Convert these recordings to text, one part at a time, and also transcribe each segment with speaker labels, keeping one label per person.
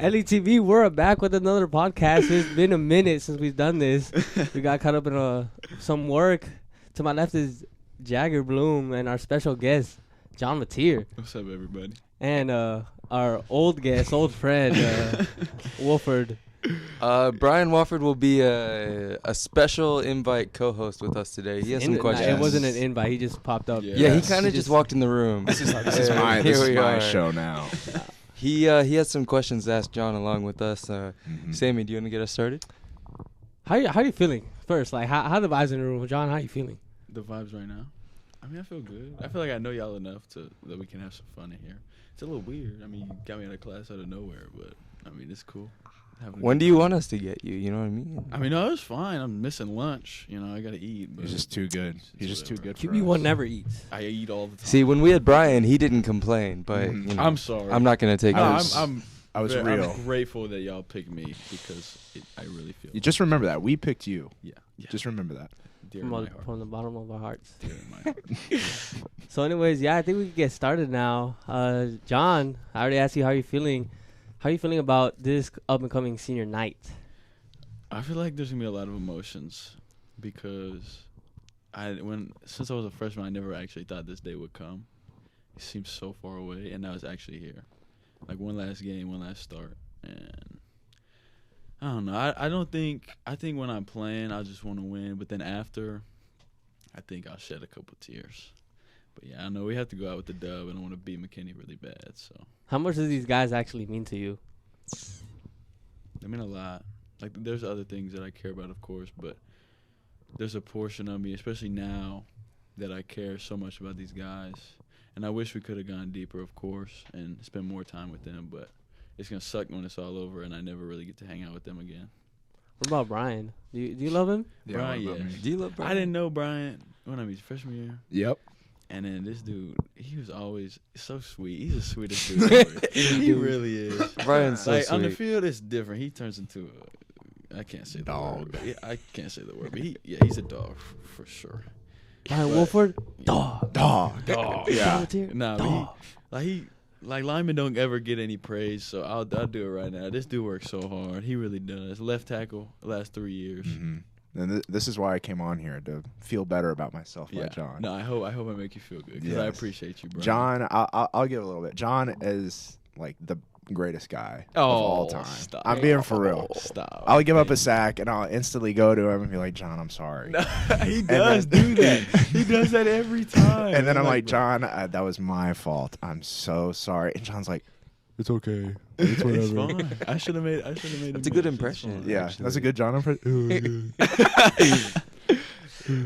Speaker 1: LETV, we're back with another podcast. It's been a minute since we've done this. We got caught up in some work. To my left is Jagger Bloom and our special guest, John Mateer.
Speaker 2: What's up, everybody?
Speaker 1: And our old guest, old friend, Wolford.
Speaker 3: Brian Wofford will be a special invite co-host with us today. He has some questions.
Speaker 1: It wasn't an invite. He just popped up.
Speaker 3: Yeah, he kind of just walked in the room.
Speaker 4: This is my show now.
Speaker 3: He has some questions to ask John along with us. Sammy, do you want to get us started?
Speaker 1: How you feeling first? Like how the vibes in the room, John? How you feeling?
Speaker 2: The vibes right now? I mean, I feel good. I feel like I know y'all enough that we can have some fun in here. It's a little weird. I mean, you got me out of class out of nowhere, but I mean, it's cool.
Speaker 3: When do you want us to get you? You know what I mean?
Speaker 2: I mean, no, it's fine. I'm missing lunch. You know, I got to eat. But
Speaker 4: He's just too good. He's just too good for us.
Speaker 1: QB1 never eats.
Speaker 2: I eat all the time.
Speaker 3: See, when we had Brian, he didn't complain, but you know,
Speaker 2: I'm sorry.
Speaker 3: I'm not going to take this.
Speaker 4: I was real.
Speaker 2: I'm grateful that y'all picked me because I really feel.
Speaker 4: You just remember that. We picked you.
Speaker 2: Yeah.
Speaker 4: Just remember that.
Speaker 1: From the bottom of our hearts.
Speaker 2: Dear in my heart.
Speaker 1: So anyways, I think we can get started now. John, I already asked you how you're feeling. How are you feeling about this up-and-coming senior night?
Speaker 2: I feel like there's going to be a lot of emotions because since I was a freshman, I never actually thought this day would come. It seems so far away, and now it's actually here. Like one last game, one last start. And I don't know. I think when I'm playing, I just want to win. But then after, I think I'll shed a couple tears. But yeah, I know we have to go out with the dub, and I want to beat McKinney really bad. So,
Speaker 1: how much do these guys actually mean to you?
Speaker 2: They mean a lot. Like, there's other things that I care about, of course, but there's a portion of me, especially now, that I care so much about these guys. And I wish we could have gone deeper, of course, and spent more time with them. But it's gonna suck when it's all over, and I never really get to hang out with them again.
Speaker 1: What about Brian? Do you love him?
Speaker 2: Yeah, Brian, yeah.
Speaker 3: Do you love Brian?
Speaker 2: I didn't know Brian when I was freshman year.
Speaker 4: Yep.
Speaker 2: And then this dude, he was always so sweet. He's the sweetest dude ever. He really is.
Speaker 3: Brian's so sweet.
Speaker 2: On the field, it's different. He turns into I can't say the
Speaker 4: dog.
Speaker 2: Word. I can't say the word, but he's a dog for sure.
Speaker 1: Brian Wolford, dog.
Speaker 4: Yeah.
Speaker 2: Nah, but like linemen don't ever get any praise, so I'll do it right now. This dude works so hard. He really does. Left tackle the last 3 years.
Speaker 4: Mm-hmm. And this is why I came on here, to feel better about myself,
Speaker 2: Yeah.
Speaker 4: by John.
Speaker 2: No, I hope I make you feel good because I appreciate you, bro.
Speaker 4: John, I'll give a little bit. John is like the greatest guy of all time.
Speaker 2: Stop.
Speaker 4: I'm being for real.
Speaker 2: Stop.
Speaker 4: I'll give up a sack and I'll instantly go to him and be like, John, I'm sorry.
Speaker 2: He does do that. He does that every time.
Speaker 4: And then I'm like, John, that was my fault. I'm so sorry. And John's like, it's okay. It's whatever.
Speaker 2: It's fine. I should have made.
Speaker 3: That's a good impression.
Speaker 4: Yeah,
Speaker 3: actually.
Speaker 4: that's a good John impression.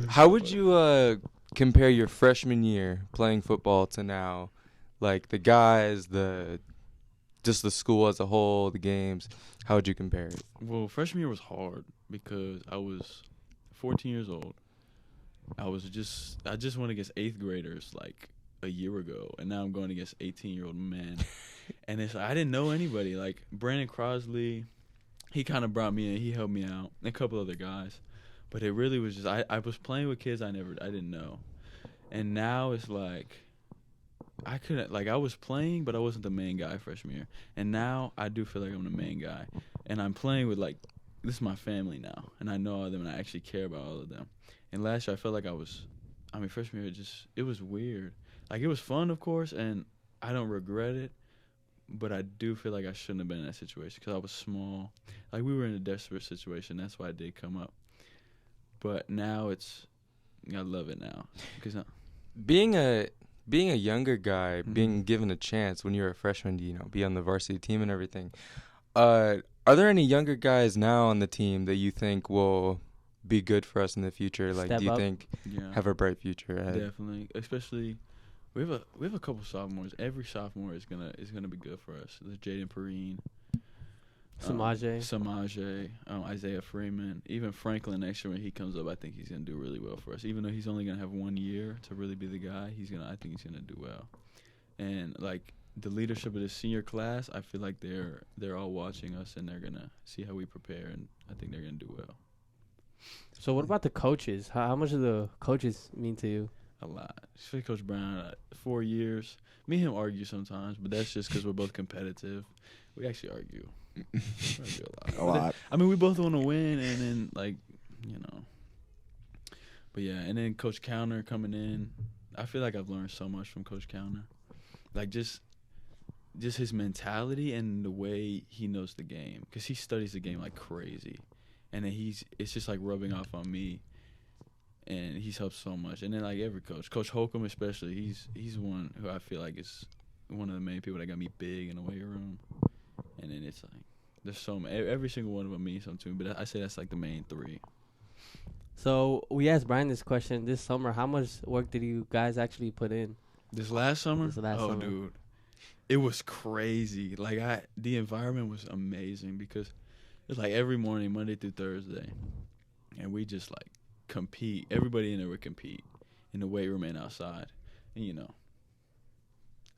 Speaker 3: How would you compare your freshman year playing football to now? Like the guys, just the school as a whole, the games. How would you compare it?
Speaker 2: Well, freshman year was hard because I was 14 years old. I just went against 8th graders like a year ago, and now I'm going against 18-year-old men. And I didn't know anybody. Like Brandon Crosley, he kind of brought me in. He helped me out, and a couple other guys. But it really was just I was playing with kids I didn't know, and now it's like I couldn't, like, I was playing, but I wasn't the main guy freshman year. And now I do feel like I'm the main guy. And I'm playing with, like, this is my family now. And I know all of them, and I actually care about all of them. And last year I felt like freshman year, it was weird. Like, it was fun, of course, and I don't regret it. But I do feel like I shouldn't have been in that situation because I was small. Like, we were in a desperate situation. That's why it did come up. But now I love it now. Because
Speaker 3: Being a younger guy, being given a chance when you're a freshman to, be on the varsity team and everything, are there any younger guys now on the team that you think will be good for us in the future? Like, do you think have a bright future ahead?
Speaker 2: Definitely, especially we have a couple sophomores. Every sophomore is gonna be good for us. There's Jaden Perrine, Samaje, Isaiah Freeman, even Franklin next year when he comes up. I think he's gonna do really well for us. Even though he's only gonna have 1 year to really be the guy, I think he's gonna do well. And like the leadership of the senior class, I feel like they're all watching us and they're gonna see how we prepare, and I think they're gonna do well.
Speaker 1: So what about the coaches? How much do the coaches mean to you?
Speaker 2: A lot. Especially Coach Brown, 4 years. Me and him argue sometimes, but that's just because we're both competitive. We actually argue. Probably do
Speaker 4: A
Speaker 2: But
Speaker 4: lot.
Speaker 2: then- I mean, we both want to win, and then like, you know. But yeah, and then Coach Counter coming in. I feel like I've learned so much from Coach Counter. Like just his mentality and the way he knows the game, because he studies the game like crazy, and then it's just like rubbing off on me, and he's helped so much. And then like every Coach Holcomb especially, he's one who I feel like is one of the main people that got me big in the weight room. And then it's like there's so many, every single one of them means something to me, but I say that's like the main three.
Speaker 1: So we asked Brian this question this summer. How much work did you guys actually put in?
Speaker 2: This last summer?
Speaker 1: This last summer.
Speaker 2: Dude. It was crazy. Like the environment was amazing because it's like every morning, Monday through Thursday, and we just like compete. Everybody in there would compete in the weight room and outside. And you know,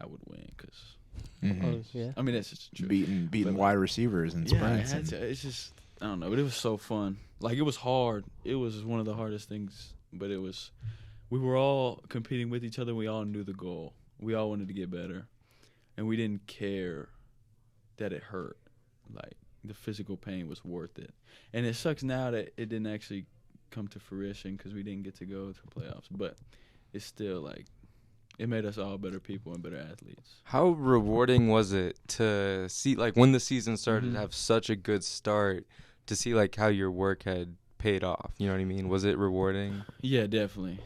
Speaker 2: I would win because
Speaker 1: Oh, yeah.
Speaker 2: I mean that's just the truth.
Speaker 4: Beating
Speaker 2: But, like,
Speaker 4: wide receivers and
Speaker 2: Yeah,
Speaker 4: sprints.
Speaker 2: I had to, it's just I don't know, but it was so fun. Like it was hard. It was one of the hardest things, but we were all competing with each other. We all knew the goal. We all wanted to get better, and we didn't care that it hurt. Like the physical pain was worth it. And it sucks now that it didn't actually come to fruition because we didn't get to go to playoffs. But it's still like it made us all better people and better athletes.
Speaker 3: How rewarding was it to see, like, when the season started,
Speaker 2: Mhm.
Speaker 3: have such a good start, to see, like, how your work had paid off? You know what I mean? Was it rewarding?
Speaker 2: Yeah, definitely.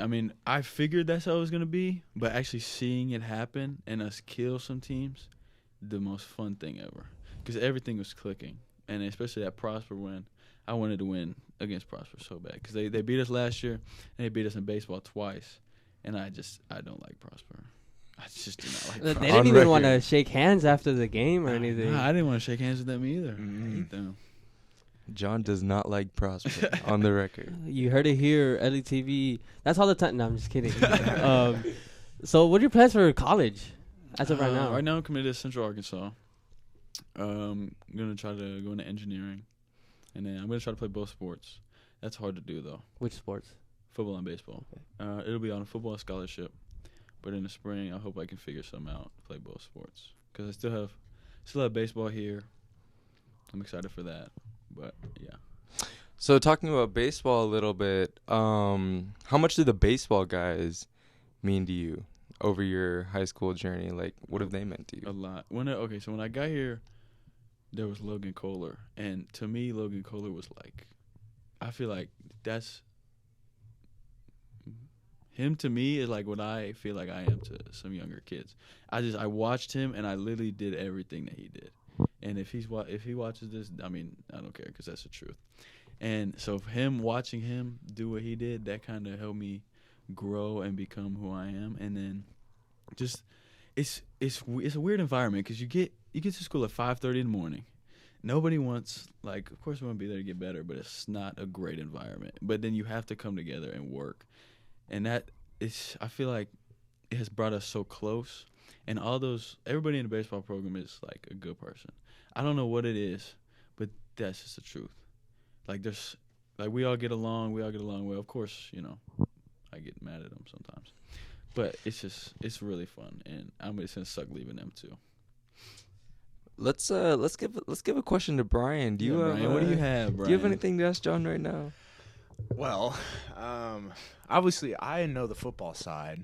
Speaker 2: I mean, I figured that's how it was gonna be, but actually seeing it happen and us kill some teams, the most fun thing ever, because everything was clicking, and especially that Prosper win. I wanted to win against Prosper so bad because they beat us last year and they beat us in baseball twice, and I don't like Prosper. I just do not like
Speaker 1: They
Speaker 2: Prosper.
Speaker 1: didn't even want to
Speaker 3: record.
Speaker 1: shake hands after the game or anything.
Speaker 2: Nah, I didn't want to shake hands with them either. I hate them.
Speaker 3: John does not like Prosper, on the record.
Speaker 1: You heard it here, LETV. That's all the time. No, I'm just kidding. So what are your plans for college as of right now?
Speaker 2: Right now, I'm committed to Central Arkansas. I'm gonna try to go into engineering, and then I'm gonna try to play both sports. That's hard to do though.
Speaker 1: Which sports?
Speaker 2: Football and baseball. It'll be on a football scholarship, but in the spring, I hope I can figure something out to play both sports because I still have baseball here. I'm excited for that, but yeah.
Speaker 3: So talking about baseball a little bit, how much do the baseball guys mean to you over your high school journey? Like, what have they meant to
Speaker 2: A
Speaker 3: you?
Speaker 2: lot. So when I got here, there was Logan Kohler, and to me, Logan Kohler was like, I feel like that's him to me is like what I feel like I am to some younger kids. I watched him and I literally did everything that he did. And if he watches this, I mean, I don't care because that's the truth. And so watching him do what he did, that kind of helped me grow and become who I am. And then just it's a weird environment because you get to school at 5:30 in the morning. Nobody wants, like, of course we want to be there to get better, but it's not a great environment. But then you have to come together and work. And I feel like it has brought us so close. And everybody in the baseball program is like a good person. I don't know what it is, but that's just the truth. Like we all get along well. Of course, I get mad at them sometimes. But it's really fun, and it's gonna suck leaving them too.
Speaker 3: Let's give a question to Brian.
Speaker 2: Brian, what do you have, Brian?
Speaker 3: Do you have anything to ask John right now?
Speaker 4: Well, obviously, I know the football side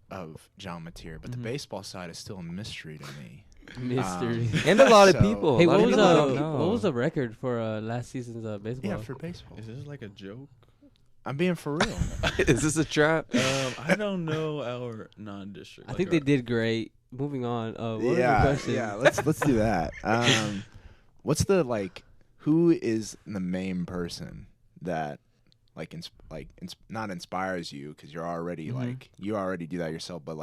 Speaker 4: of John Mateer, but the baseball side is still a mystery to me.
Speaker 1: Mystery.
Speaker 3: And a lot of
Speaker 4: So-
Speaker 3: people.
Speaker 1: Hey,
Speaker 3: a lot
Speaker 1: what
Speaker 3: of
Speaker 1: was
Speaker 3: people don't know.
Speaker 1: what was the record for last season's baseball?
Speaker 4: Yeah, for baseball.
Speaker 2: Is this like a joke?
Speaker 4: I'm being for real.
Speaker 3: Is this a trap?
Speaker 2: I don't know our non-district.
Speaker 1: I think they did great. Moving on. What was the
Speaker 4: yeah,
Speaker 1: question?
Speaker 4: yeah. Let's do that. What's the who is the main person that not inspires you because you're already you already do that yourself, but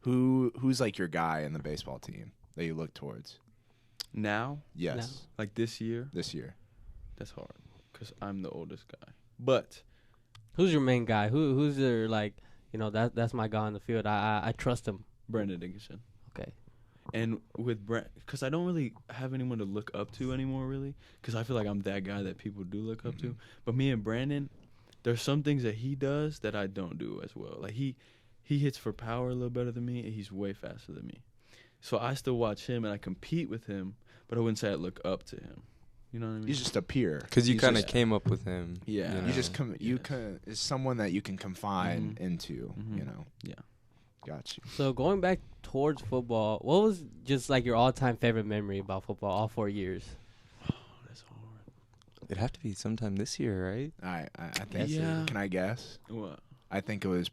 Speaker 4: who's like your guy in the baseball team that you look towards?
Speaker 2: Now,
Speaker 4: Yes,
Speaker 2: like this year,
Speaker 4: this year.
Speaker 2: that's hard because I'm the oldest guy. But
Speaker 1: Who's your main guy? Who's your that's my guy on the field. I trust him.
Speaker 2: Brandon Dickinson.
Speaker 1: Okay.
Speaker 2: And with Brent, because I don't really have anyone to look up to anymore, really, because I feel like I'm that guy that people do look up to. But me and Brandon, there's some things that he does that I don't do as well. Like he hits for power a little better than me, and he's way faster than me. So I still watch him and I compete with him, but I wouldn't say I look up to him. You know what I mean?
Speaker 4: He's just a peer.
Speaker 3: Because you
Speaker 4: He's
Speaker 3: kind of
Speaker 4: just-
Speaker 3: came up with him.
Speaker 2: Yeah.
Speaker 3: you
Speaker 4: You
Speaker 3: know.
Speaker 4: just is someone that you can confide into.
Speaker 2: Mhm.
Speaker 4: You know.
Speaker 2: Yeah.
Speaker 4: Got you.
Speaker 1: So going back towards football, what was just like your all-time favorite memory about football all 4 years?
Speaker 2: That's hard.
Speaker 3: It'd have to be sometime this year, right?
Speaker 4: I think.
Speaker 2: Yeah.
Speaker 4: Can I guess?
Speaker 2: What?
Speaker 4: I think it was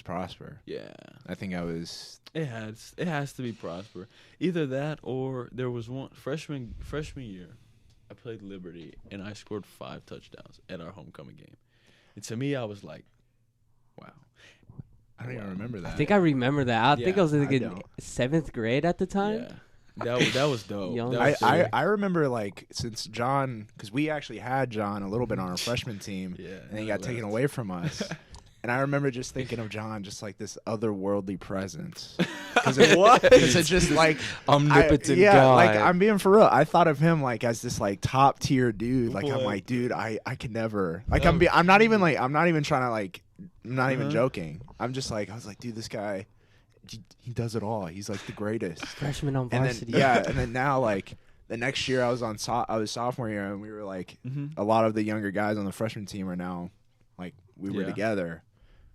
Speaker 4: Prosper.
Speaker 2: Yeah.
Speaker 4: I think I was.
Speaker 2: It has to be Prosper. Either that or there was one freshman year. I played Liberty and I scored 5 touchdowns at our homecoming game. And to me, I was like, wow.
Speaker 4: I don't even remember that.
Speaker 1: I think I remember that. I think I
Speaker 2: Yeah,
Speaker 1: was like
Speaker 4: I
Speaker 1: in
Speaker 4: don't.
Speaker 1: 7th grade at the time.
Speaker 2: Yeah. That was dope.
Speaker 1: Young.
Speaker 2: That was sick.
Speaker 4: I remember like since John, because we actually had John a little bit on our freshman team,
Speaker 2: Yeah.
Speaker 4: and he got taken away from us. And I remember just thinking of John just like this otherworldly presence. Because it's just like
Speaker 3: Omnipotent
Speaker 4: yeah,
Speaker 3: God.
Speaker 4: like I'm being for real. I thought of him like as this like top tier dude. Like I'm
Speaker 2: Boy.
Speaker 4: like, dude, I could never. Like
Speaker 2: No.
Speaker 4: I'm not even trying to like. I'm not even
Speaker 2: Uh-huh.
Speaker 4: joking. I'm just like I was like, dude, this guy, he does it all. He's like the greatest.
Speaker 1: Freshman on
Speaker 4: And then
Speaker 1: varsity.
Speaker 4: and then now like the next year I was sophomore year and we were like
Speaker 2: Mm-hmm.
Speaker 4: a lot of the younger guys on the freshman team are now like we were
Speaker 2: Yeah.
Speaker 4: together,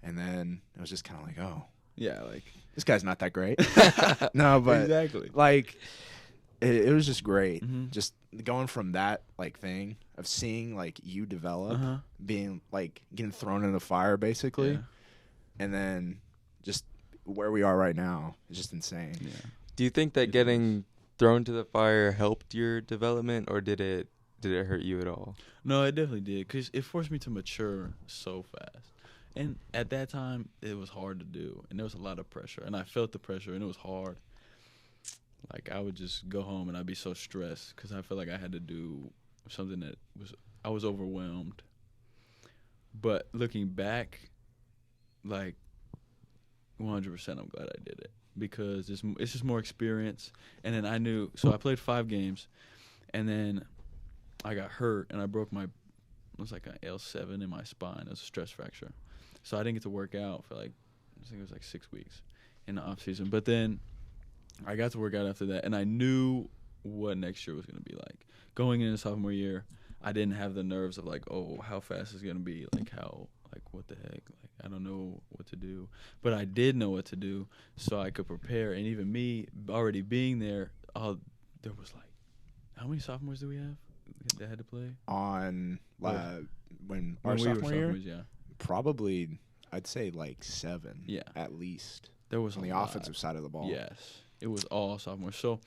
Speaker 4: and then it was just kind of like, oh,
Speaker 2: Yeah, like
Speaker 4: this guy's not that great. No, but
Speaker 2: exactly.
Speaker 4: like it was just great.
Speaker 2: Mhm.
Speaker 4: Just going from that like thing of seeing like you develop,
Speaker 2: Uh-huh.
Speaker 4: being like getting thrown in the fire basically,
Speaker 2: Yeah.
Speaker 4: and then just where we are right now is just insane.
Speaker 2: Yeah.
Speaker 3: Do you think that
Speaker 2: It
Speaker 3: getting thrown to the fire helped your development, or did it hurt you at all?
Speaker 2: No, it definitely did because it forced me to mature so fast. And at that time, it was hard to do, and there was a lot of pressure, and I felt the pressure, and it was hard. Like I would just go home and I'd be so stressed because I felt like I had to do something that I was overwhelmed. But looking back, like 100%, I'm glad I did it because it's just more experience. And then I knew, so I played 5 games, and then I got hurt and I broke it was like an L7 in my spine. It was a stress fracture. So I didn't get to work out for like, I think it was like 6 weeks in the off season. But then I got to work out after that, and I knew what next year was going to be like. Going into sophomore year, I didn't have the nerves of like, oh, how fast is it going to be? Like what the heck? Like I don't know what to do. But I did know what to do, so I could prepare. And even me already being there, there was like, how many sophomores do we have that had to play?
Speaker 4: On when our
Speaker 2: When we were
Speaker 4: sophomore year,
Speaker 2: sophomores, yeah.
Speaker 4: probably I'd say like 7,
Speaker 2: Yeah.
Speaker 4: at least
Speaker 2: There was
Speaker 4: on
Speaker 2: a
Speaker 4: the
Speaker 2: lot.
Speaker 4: offensive side of the ball.
Speaker 2: Yes, it was all sophomores. So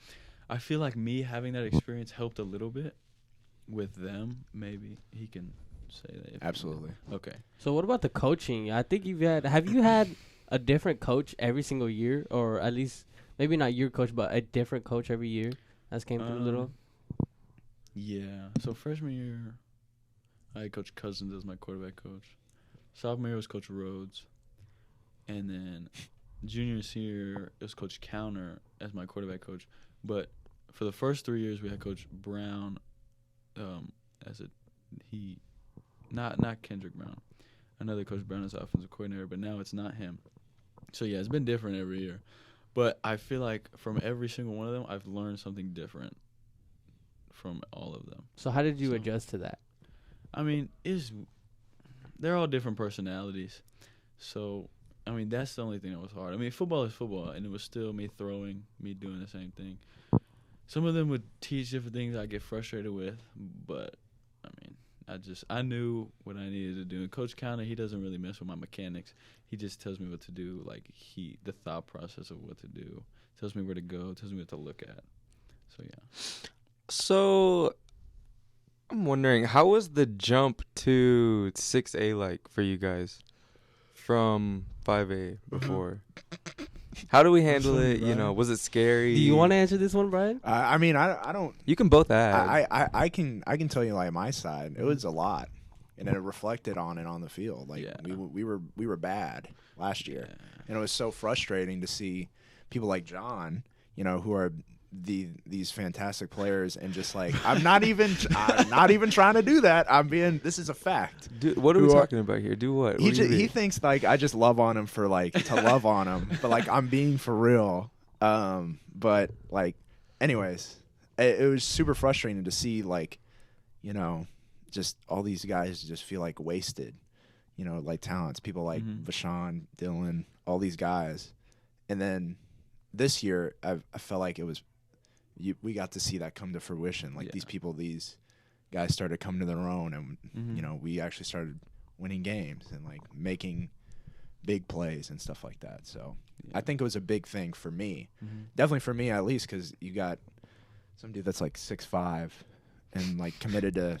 Speaker 2: I feel like me having that experience helped a little bit with them. Maybe he can say that. if he
Speaker 4: Absolutely.
Speaker 2: will. Okay.
Speaker 1: So what about the coaching? I think have you had a different coach every single year, or at least maybe not your coach, but a different coach every year that's came through a little?
Speaker 2: Yeah. So freshman year, I had Coach Cousins as my quarterback coach. Sophomore year was Coach Rhodes, and then junior and senior year it was Coach Counter as my quarterback coach. But for the first 3 years, we had Coach Brown not Kendrick Brown, another Coach Brown as offensive coordinator. But now it's not him. So yeah, it's been different every year. But I feel like from every single one of them, I've learned something different from all of them.
Speaker 1: So how did you
Speaker 2: So-
Speaker 1: adjust to that?
Speaker 2: I mean, they're all different personalities. So, I mean, that's the only thing that was hard. I mean, football is football, and it was still me throwing, me doing the same thing. Some of them would teach different things I get frustrated with, but, I mean, I knew what I needed to do. And Coach Counter, he doesn't really mess with my mechanics. He just tells me what to do, like the thought process of what to do. Tells me where to go, tells me what to look at. So, yeah.
Speaker 3: So I'm wondering, how was the jump to 6A like for you guys from 5A before? How do we handle it? You know, was it scary?
Speaker 1: Do you want to answer this one, Brian?
Speaker 4: I mean, I don't.
Speaker 3: You can both add.
Speaker 4: I can tell you like my side. It was a lot, and it reflected on it on the field. Like
Speaker 2: Yeah.
Speaker 4: we were bad last year, and it was so frustrating to see people like John, you know, who are these fantastic players, and just like I'm not even trying to do that. This is a fact.
Speaker 3: What are we talking about here? Do what?
Speaker 4: He thinks like I just love on him for like to love on him, but like I'm being for real. But like, anyways, it was super frustrating to see, like, you know, just all these guys just feel like wasted, you know, like talents, people like Vashawn, Dylan, all these guys. And then this year, I felt like it was, we got to see that come to fruition. Like these guys started coming to their own, and you know, we actually started winning games and like making big plays and stuff like that. So I think it was a big thing for me, definitely for me at least, because you got some dude that's like 6'5" and like committed to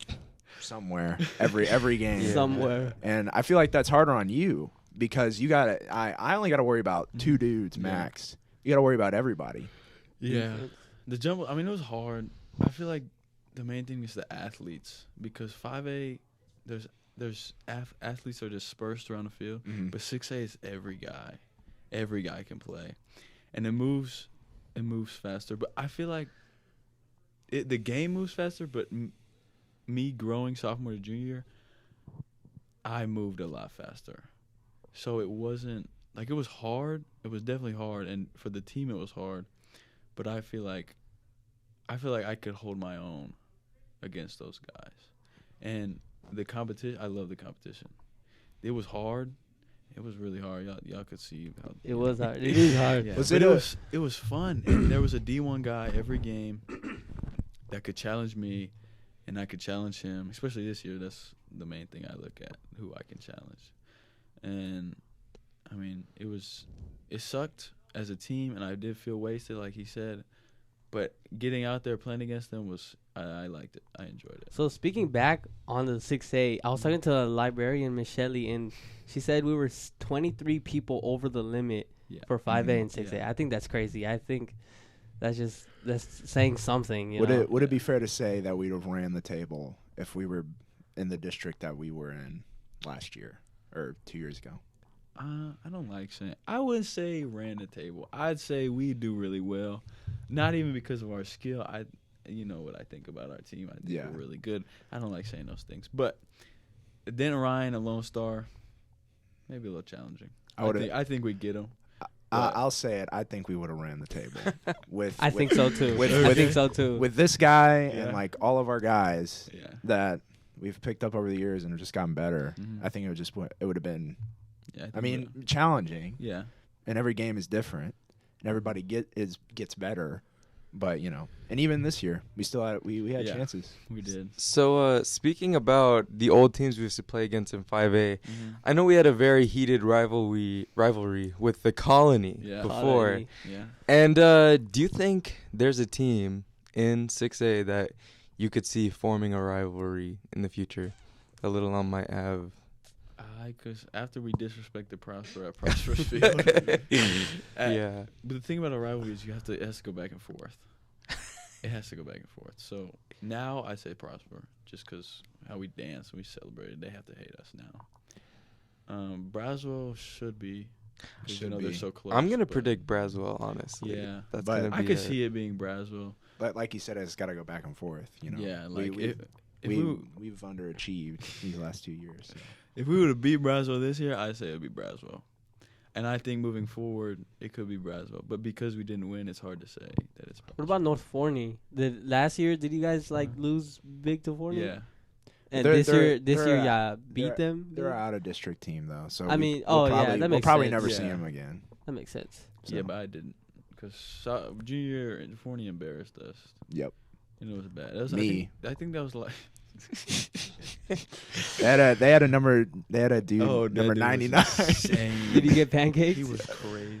Speaker 4: somewhere every game
Speaker 1: somewhere,
Speaker 4: and I feel like that's harder on you because you got I only got to worry about 2 dudes max. You got to worry about everybody.
Speaker 2: Yeah, the jump. I mean, it was hard. I feel like the main thing is the athletes, because 5A, there's athletes are dispersed around the field, but 6A is every guy. Every guy can play, and it moves faster. But I feel like the game moves faster. But me growing sophomore to junior year, I moved a lot faster. So it wasn't like, it was hard. It was definitely hard, and for the team it was hard. But I feel like I could hold my own against those guys. And the competition, I love the competition. It was hard. It was really hard. Y'all could see how
Speaker 1: it was hard. It is hard.
Speaker 2: Yeah. It was fun. And there was a D1 guy every game that could challenge me, and I could challenge him. Especially this year, that's the main thing I look at, who I can challenge. And I mean, it sucked as a team, and I did feel wasted, like he said. But getting out there playing against them I liked it. I enjoyed it.
Speaker 1: So speaking back on the 6A, I was talking to a librarian, Miss Shelley, and she said we were 23 people over the limit for 5A and 6A. I think that's crazy. I think that's saying something. You know?
Speaker 4: Would it be fair to say that we'd have ran the table if we were in the district that we were in last year or 2 years ago?
Speaker 2: I don't like saying. I wouldn't say ran the table. I'd say we do really well. Not even because of our skill. You know what I think about our team. I think we're really good. I don't like saying those things. But then Ryan, a Lone Star, maybe a little challenging. I think we get him.
Speaker 4: I'll say it. I think we would have ran the table.
Speaker 1: I think so too.
Speaker 4: I
Speaker 1: think so too.
Speaker 4: With this guy and like all of our guys that we've picked up over the years and have just gotten better, I think it would have been. Yeah, I mean, challenging.
Speaker 2: Yeah,
Speaker 4: and every game is different, and everybody gets better. But you know, and even this year, we still had chances.
Speaker 2: We did.
Speaker 3: So speaking about the old teams we used to play against in 5A, I know we had a very heated rivalry with the Colony before.
Speaker 2: Colony. Yeah.
Speaker 3: And do you think there's a team in 6A that you could see forming a rivalry in the future that Little Elm might have?
Speaker 2: Because after we disrespected Prosper at Prosper's Field.
Speaker 3: Yeah.
Speaker 2: But the thing about a rivalry is it has to go back and forth. It has to go back and forth. So now I say Prosper, just because how we dance and we celebrated. They have to hate us now. Braswell should be. They're so close.
Speaker 3: I'm going to predict Braswell, honestly.
Speaker 2: Yeah.
Speaker 3: That's gonna be
Speaker 2: I could see it being Braswell.
Speaker 4: But like you said, it's got to go back and forth. You know.
Speaker 2: Yeah. Like
Speaker 4: we've underachieved these last 2 years. So.
Speaker 2: If we would have beat Braswell this year, I'd say it would be Braswell. And I think moving forward, it could be Braswell. But because we didn't win, it's hard to say that it's Braswell.
Speaker 1: What about North Forney? Last year, did you guys lose big to Forney?
Speaker 2: Yeah.
Speaker 1: And this year, beat them?
Speaker 4: They're an out-of-district team, though. So
Speaker 1: that makes
Speaker 4: we'll probably
Speaker 1: sense.
Speaker 4: never see them again.
Speaker 1: That makes sense.
Speaker 2: So. Yeah, but I didn't. Because junior year, Forney embarrassed us.
Speaker 4: Yep.
Speaker 2: And it was bad. That was,
Speaker 4: Me.
Speaker 2: I think that was like...
Speaker 4: They had a dude number 99.
Speaker 1: Did he get pancakes?
Speaker 2: He was crazy.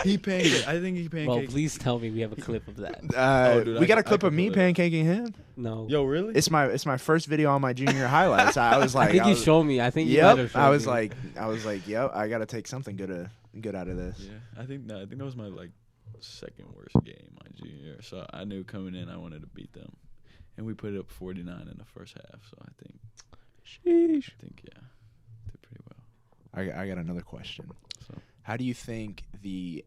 Speaker 2: He pancaked. I think he pancaked.
Speaker 1: Well, please tell me we have a clip of that.
Speaker 4: Dude, we got a clip of me pancaking him.
Speaker 1: No.
Speaker 2: Yo, really?
Speaker 4: It's my first video on my junior highlights. I was like,
Speaker 1: I think you showed me. I think you
Speaker 4: yep.
Speaker 1: might have showed me.
Speaker 4: I was like, yep. I got to take something good out of this.
Speaker 2: Yeah, I think that was my second worst game my junior year. So I knew coming in I wanted to beat them. And we put it up 49 in the first half, so I think, did pretty well.
Speaker 4: I got another question.
Speaker 2: So,
Speaker 4: how do you think do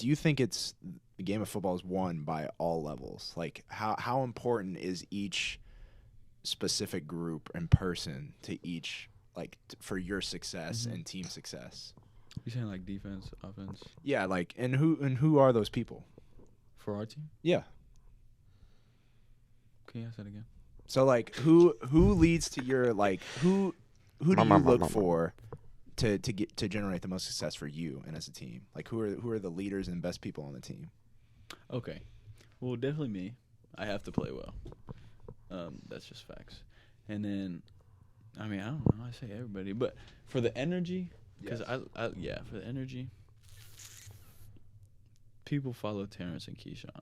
Speaker 4: you think it's the game of football is won by all levels? Like, how important is each specific group and person to each, for your success and team success?
Speaker 2: You saying like defense, offense?
Speaker 4: Yeah, and who are those people?
Speaker 2: For our team?
Speaker 4: Yeah.
Speaker 2: Can you ask that again?
Speaker 4: So like, who leads to your like who do you look for to generate the most success for you and as a team? Like, who are the leaders and best people on the team?
Speaker 2: Okay. Well, definitely me. I have to play well. That's just facts. And then, I mean, I don't know. I say everybody, but for the energy, because
Speaker 4: Yes.
Speaker 2: for the energy, people follow Terrence and Keyshawn.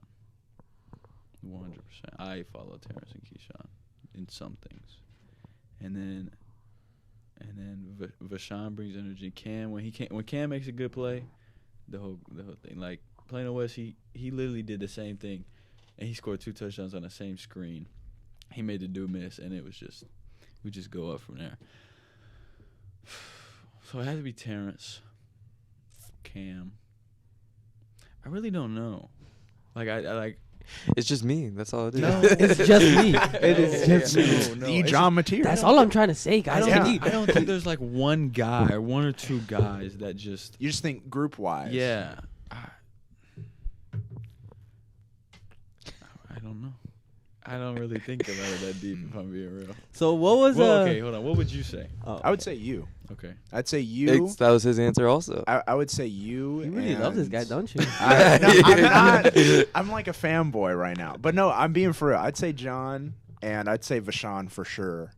Speaker 2: 100%. I follow Terrence and Keyshawn in some things, and then Vashawn brings energy. Cam, when Cam makes a good play, the whole thing. Like Plano West, he literally did the same thing, and he scored 2 touchdowns on the same screen. He made the dude miss, and it was just we just go up from there. So it had to be Terrence, Cam. I really don't know. Like I like.
Speaker 3: It's just me. That's all it is.
Speaker 2: No,
Speaker 1: It's just me. It is just me.
Speaker 2: No,
Speaker 4: The John Mateer.
Speaker 1: That's all I'm trying to say, guys.
Speaker 2: I don't think there's like one guy or one or two guys that just.
Speaker 4: You just think group wise.
Speaker 2: Yeah. I don't know. I don't really think about it that deep, if I'm being real.
Speaker 1: So what was
Speaker 2: Well, okay, hold on. What would you say?
Speaker 1: Oh,
Speaker 4: I would say you.
Speaker 2: Okay.
Speaker 4: I'd say you.
Speaker 3: That was his answer also.
Speaker 4: I would say you.
Speaker 1: you really love this
Speaker 4: and-
Speaker 1: guy, don't you?
Speaker 4: I'm not. I'm like a fanboy right now. But no, I'm being for real. I'd say John, and I'd say Vashawn for sure.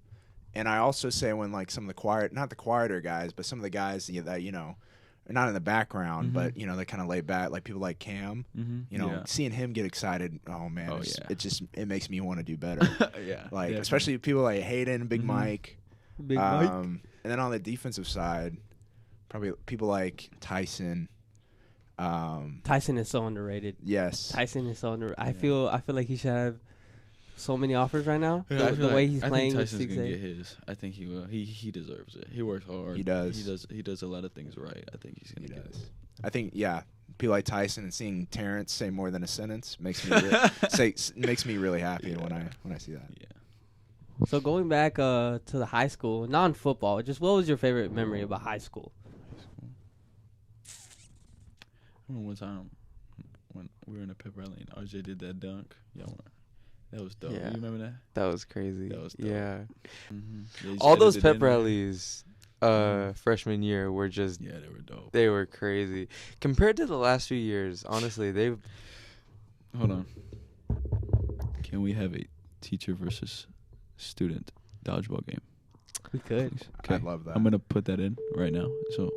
Speaker 4: And I also say when like some of the not the quieter guys, but some of the guys that are not in the background, but they kind of lay back, like people like Cam.
Speaker 2: Yeah.
Speaker 4: Seeing him get excited, oh man,
Speaker 2: Oh,
Speaker 4: it makes me want to do better.
Speaker 2: Yeah.
Speaker 4: Like
Speaker 2: definitely.
Speaker 4: especially people like Hayden, Big Mike.
Speaker 1: Big Mike.
Speaker 4: And then on the defensive side, probably people like Tyson.
Speaker 1: Tyson is so underrated.
Speaker 4: Yes.
Speaker 1: Tyson is so underrated. I feel like he should have so many offers right now.
Speaker 2: Yeah, I
Speaker 1: the
Speaker 2: feel
Speaker 1: way
Speaker 2: like-
Speaker 1: he's
Speaker 2: I
Speaker 1: playing
Speaker 2: think
Speaker 1: with
Speaker 2: Tyson's gonna
Speaker 1: 6'8".
Speaker 2: get his. I think he will. He deserves it. He works hard.
Speaker 4: He does.
Speaker 2: He does a lot of things right. I think he's
Speaker 4: He
Speaker 2: gonna get it.
Speaker 4: does. I think people like Tyson and seeing Terrence say more than a sentence makes me makes me really happy when I see that.
Speaker 2: Yeah.
Speaker 1: So going back to the high school, non-football, just what was your favorite memory about high school?
Speaker 2: I remember one time when we were in a pep rally and RJ did that dunk. That was dope.
Speaker 3: Yeah.
Speaker 2: You remember that?
Speaker 3: That was crazy.
Speaker 2: That was dope.
Speaker 3: Yeah.
Speaker 2: Yeah,
Speaker 3: All those
Speaker 2: edited
Speaker 3: pep
Speaker 2: in there.
Speaker 3: rallies freshman year were just
Speaker 2: Yeah, they were dope.
Speaker 3: they were crazy. Compared to the last few years, honestly, they've
Speaker 2: Hold on. Can we have a teacher versus student dodgeball game?
Speaker 1: We could.
Speaker 2: Please? Okay.
Speaker 4: I'd love that.
Speaker 2: I'm gonna put that in right now, so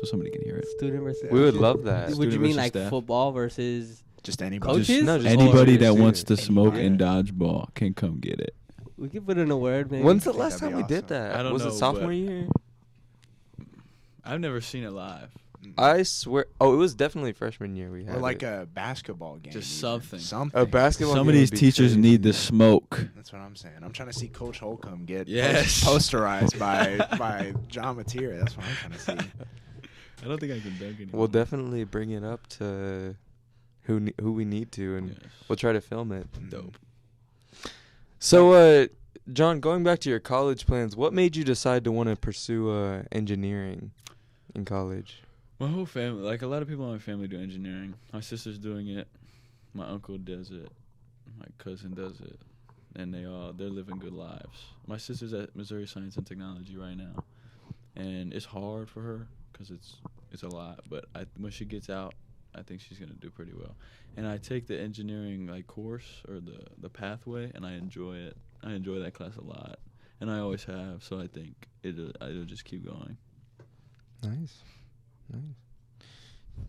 Speaker 2: somebody can hear it.
Speaker 1: Student versus.
Speaker 3: we would love that.
Speaker 1: Would you
Speaker 2: Student
Speaker 1: mean
Speaker 2: versus
Speaker 1: like
Speaker 2: staff.
Speaker 1: football versus?
Speaker 4: Just anybody.
Speaker 1: Coaches?
Speaker 3: No, just
Speaker 2: Anybody
Speaker 3: all
Speaker 2: that
Speaker 3: students.
Speaker 2: wants to smoke
Speaker 1: Anybody.
Speaker 2: in dodgeball can come get it.
Speaker 1: We could put in a word, maybe.
Speaker 3: When's the
Speaker 4: think
Speaker 3: last
Speaker 4: that'd
Speaker 3: time
Speaker 4: be
Speaker 3: we did
Speaker 4: awesome.
Speaker 3: that?
Speaker 2: I don't
Speaker 3: Was
Speaker 2: know,
Speaker 3: it sophomore
Speaker 2: but-
Speaker 3: year?
Speaker 2: I've never seen it live.
Speaker 3: I swear. Oh, it was definitely freshman year we had
Speaker 4: Or like
Speaker 3: it.
Speaker 4: a basketball game.
Speaker 2: Just
Speaker 4: even.
Speaker 2: something.
Speaker 4: Something.
Speaker 3: A basketball
Speaker 2: Some
Speaker 3: game
Speaker 2: of these
Speaker 3: would be
Speaker 2: teachers
Speaker 3: crazy.
Speaker 2: need the smoke.
Speaker 4: That's what I'm saying. I'm trying to see Coach Holcomb get
Speaker 2: Yes.
Speaker 4: posterized by John Mateer. That's what I'm trying to see.
Speaker 2: I don't think I can dunk anymore.
Speaker 3: We'll definitely bring it up to who we need to, and
Speaker 2: Yes.
Speaker 3: we'll try to film it.
Speaker 2: Dope.
Speaker 3: So, John, going back to your college plans, what made you decide to want to pursue engineering in college?
Speaker 2: My whole family, like a lot of people in my family, do engineering. My sister's doing it. My uncle does it. My cousin does it. And they're living good lives. My sister's at Missouri Science and Technology right now, and it's hard for her because it's a lot. But when she gets out, I think she's gonna do pretty well. And I take the engineering course or the pathway, and I enjoy it. I enjoy that class a lot, and I always have. So I think it'll just keep going.
Speaker 3: Nice.